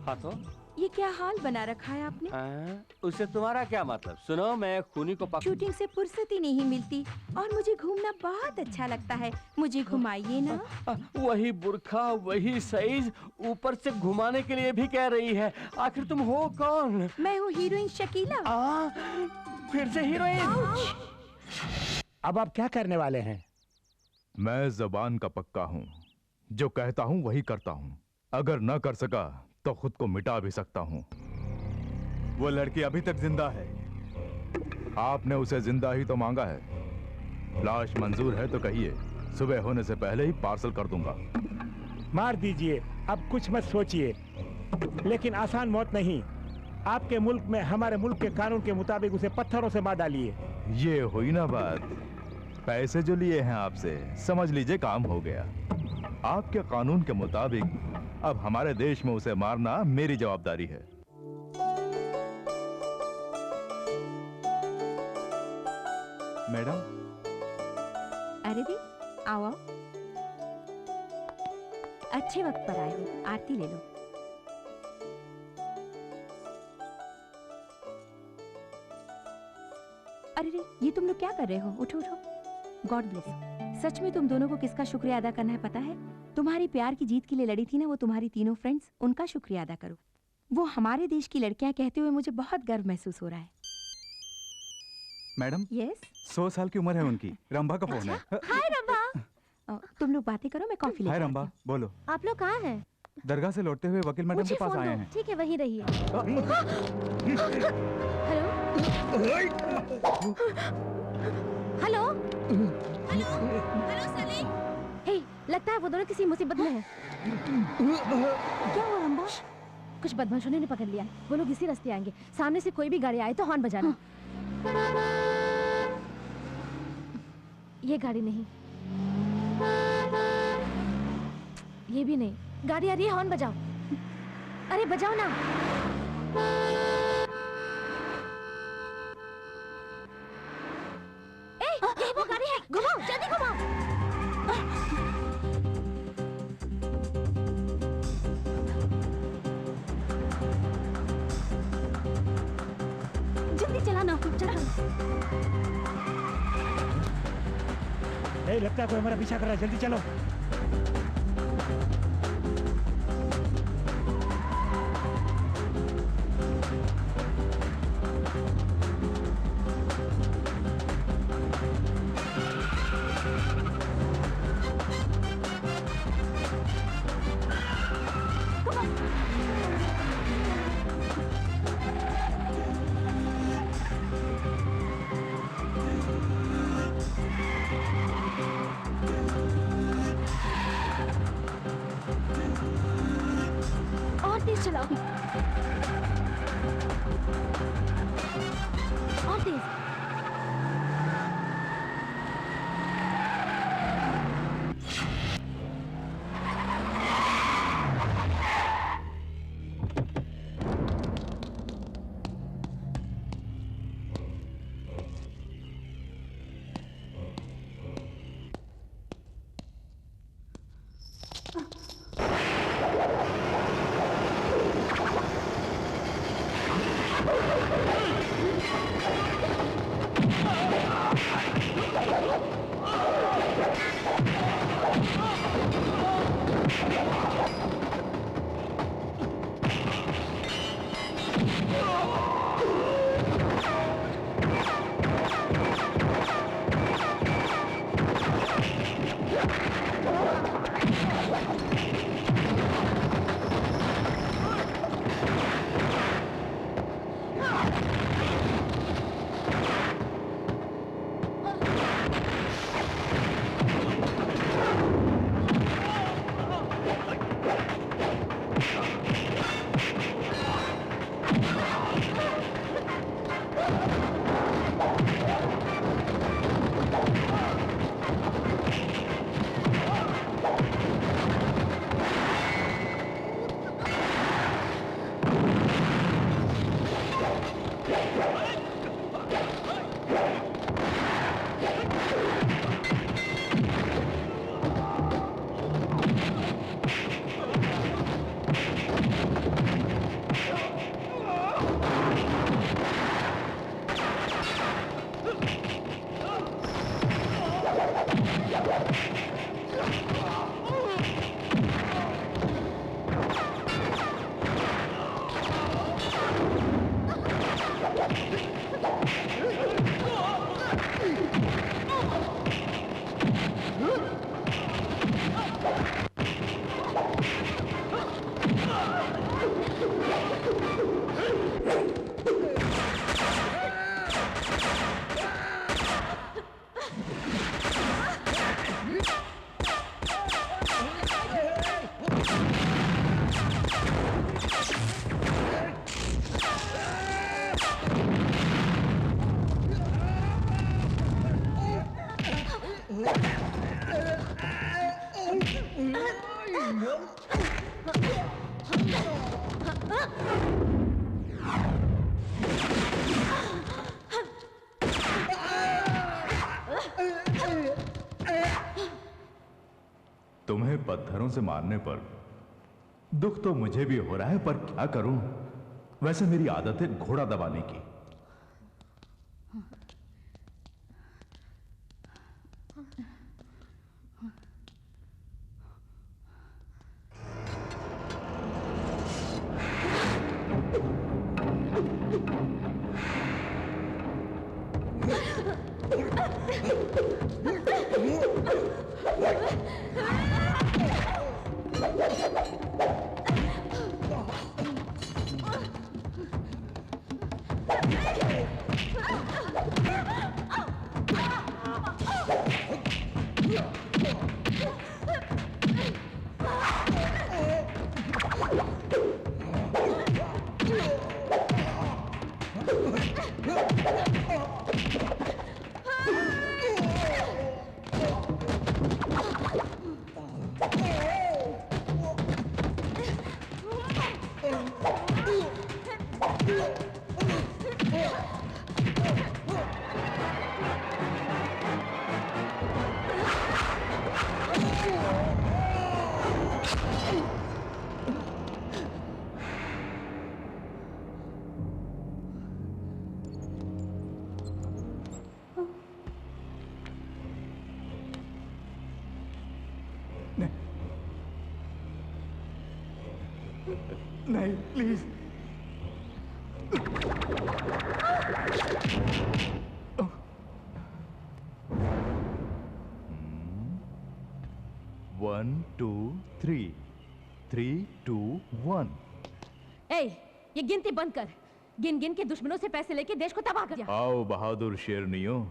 हाँ तो ये क्या हाल बना रखा है आपने? उससे तुम्हारा क्या मतलब? सुनो, मैं खूनी को शूटिंग से फुर्सत ही नहीं मिलती और मुझे घूमना बहुत अच्छा लगता है, मुझे घुमाइए ना। वही बुर्खा, वही साइज, ऊपर से घुमाने के लिए भी कह रही है। आखिर तुम हो कौन? मैं हूँ हीरोइन शकीला। फिर से हीरोइन? अब आप क्या करने वाले हैं? मैं जबान का पक्का हूं, जो कहता हूं वही करता हूं। अगर न कर सका तो खुद को मिटा भी सकता हूं। वो लड़की अभी तक जिंदा है। आपने उसे जिंदा ही तो मांगा है। लाश मंजूर है तो कहिए, सुबह होने से पहले ही पार्सल कर दूंगा। मार दीजिए, अब कुछ मत सोचिए, लेकिन आसान मौत नहीं। आपके मुल्क में हमारे मुल्क के कानून के मुताबिक उसे पत्थरों से मार डालिए। ये हुई ना बात। पैसे जो लिए हैं आपसे, समझ लीजिए काम हो गया। आपके कानून के मुताबिक अब हमारे देश में उसे मारना मेरी जवाबदारी है। मैडम। अरे दी, आओ आओ। अच्छे वक्त पर आए हो, आरती ले लो। अरे रे, ये तुम लोग क्या कर रहे हो? उठो उठो। God bless. सच में तुम दोनों को किसका शुक्रिया अदा करना है पता है? तुम्हारी प्यार की जीत के लिए लड़ी थी ना वो तुम्हारी तीनों फ्रेंड्स, उनका शुक्रिया अदा करो। वो हमारे देश की लड़कियां कहते हुए मुझे बहुत गर्व महसूस हो रहा है। मैडम। यस। 100 साल की उम्र है उनकी। रंभा का फोन है। हाय रंभा। तुम लोग बातें करो, मैं कॉफी हाय रंभा, बोलो। आप लोग कहाँ हैं? दरगाह से लौटते हुए वकील मैडम के पास आए हैं। ठीक है, वहीं रहिए। Hello hello hello Salim. Hey, लगता है वो दोनों किसी मुसीबत में हैं। क्या हुआ रंभा? कुछ बदमाशों ने पकड़ लिया। वो लोग इसी रास्ते आएंगे। सामने से कोई भी गाड़ी आए तो हॉर्न बजाना। ये गाड़ी नहीं, ये भी नहीं। गाड़ी आ रही है, हॉर्न बजाओ। अरे बजाओ ना। ये वो गाड़ी है, घुमाओ, जल्दी घुमाओ। जल्दी चलाना, चलो। नहीं लगता कोई हमारा पीछा कर रहा है, जल्दी चलो। और तेज चलाओ। और तेज। तुम्हें पत्थरों से मारने पर दुख तो मुझे भी हो रहा है, पर क्या करूं? वैसे मेरी आदत है घोड़ा दबाने की। नहीं, प्लीज। One two three, 3, 2, 1। ए, ये गिनती बंद कर। गिन गिन के दुश्मनों से पैसे लेके देश को तबाह कर दिया। आओ बहादुर शेरनियों,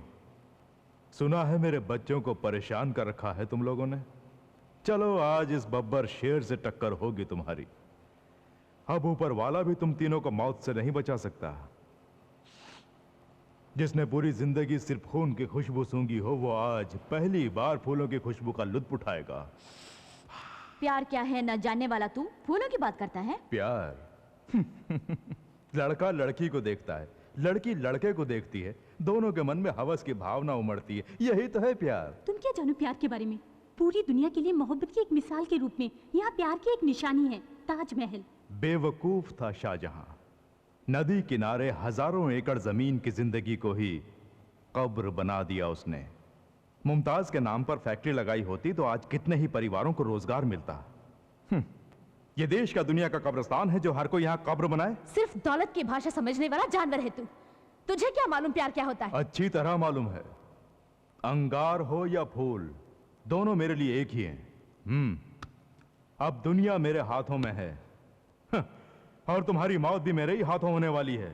सुना है मेरे बच्चों को परेशान कर रखा है तुम लोगों ने। चलो आज इस बब्बर शेर से टक्कर होगी तुम्हारी। अब ऊपर वाला भी तुम तीनों को मौत से नहीं बचा सकता। जिसने पूरी जिंदगी सिर्फ खून की खुशबू सूंघी हो, वो आज पहली बार फूलों की खुशबू का लुत्फ उठाएगा। प्यार क्या है न जानने वाला तू फूलों की बात करता है। प्यार लड़का लड़की को देखता है, लड़की लड़के को देखती है, दोनों के मन में हवस की भावना उमड़ती है। यही तो है प्यार। तुम क्या जानो प्यार के बारे में? पूरी दुनिया के लिए मोहब्बत की एक मिसाल के रूप में यहाँ प्यार की एक निशानी है, ताजमहल। बेवकूफ था शाहजहां। नदी किनारे हजारों एकड़ जमीन की जिंदगी को ही कब्र बना दिया उसने। मुमताज के नाम पर फैक्ट्री लगाई होती तो आज कितने ही परिवारों को रोजगार मिलता। ये देश का दुनिया का कब्रिस्तान है जो हर कोई यहाँ कब्र बनाए। सिर्फ दौलत की भाषा समझने वाला जानवर है तू। तुझे क्या मालूम प्यार क्या होता है? अच्छी तरह मालूम है। अंगार हो या फूल, दोनों मेरे लिए एक ही हैं। अब दुनिया मेरे हाथों में है और तुम्हारी मौत भी मेरे ही हाथों होने वाली है।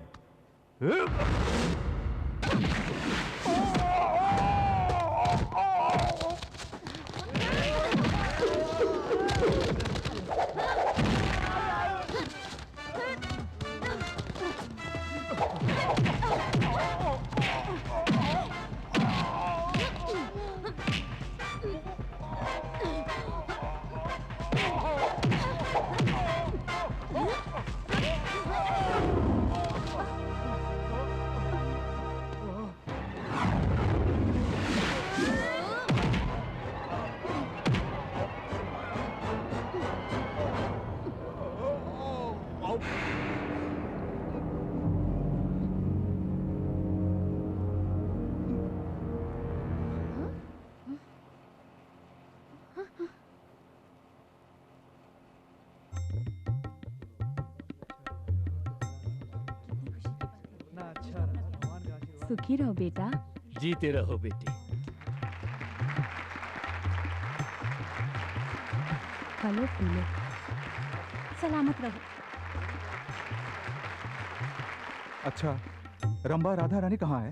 सुखी रहो बेटा। जीते रहो बेटी। फलो फूलो, सलामत रहो। अच्छा, रंभा राधा रानी कहाँ है?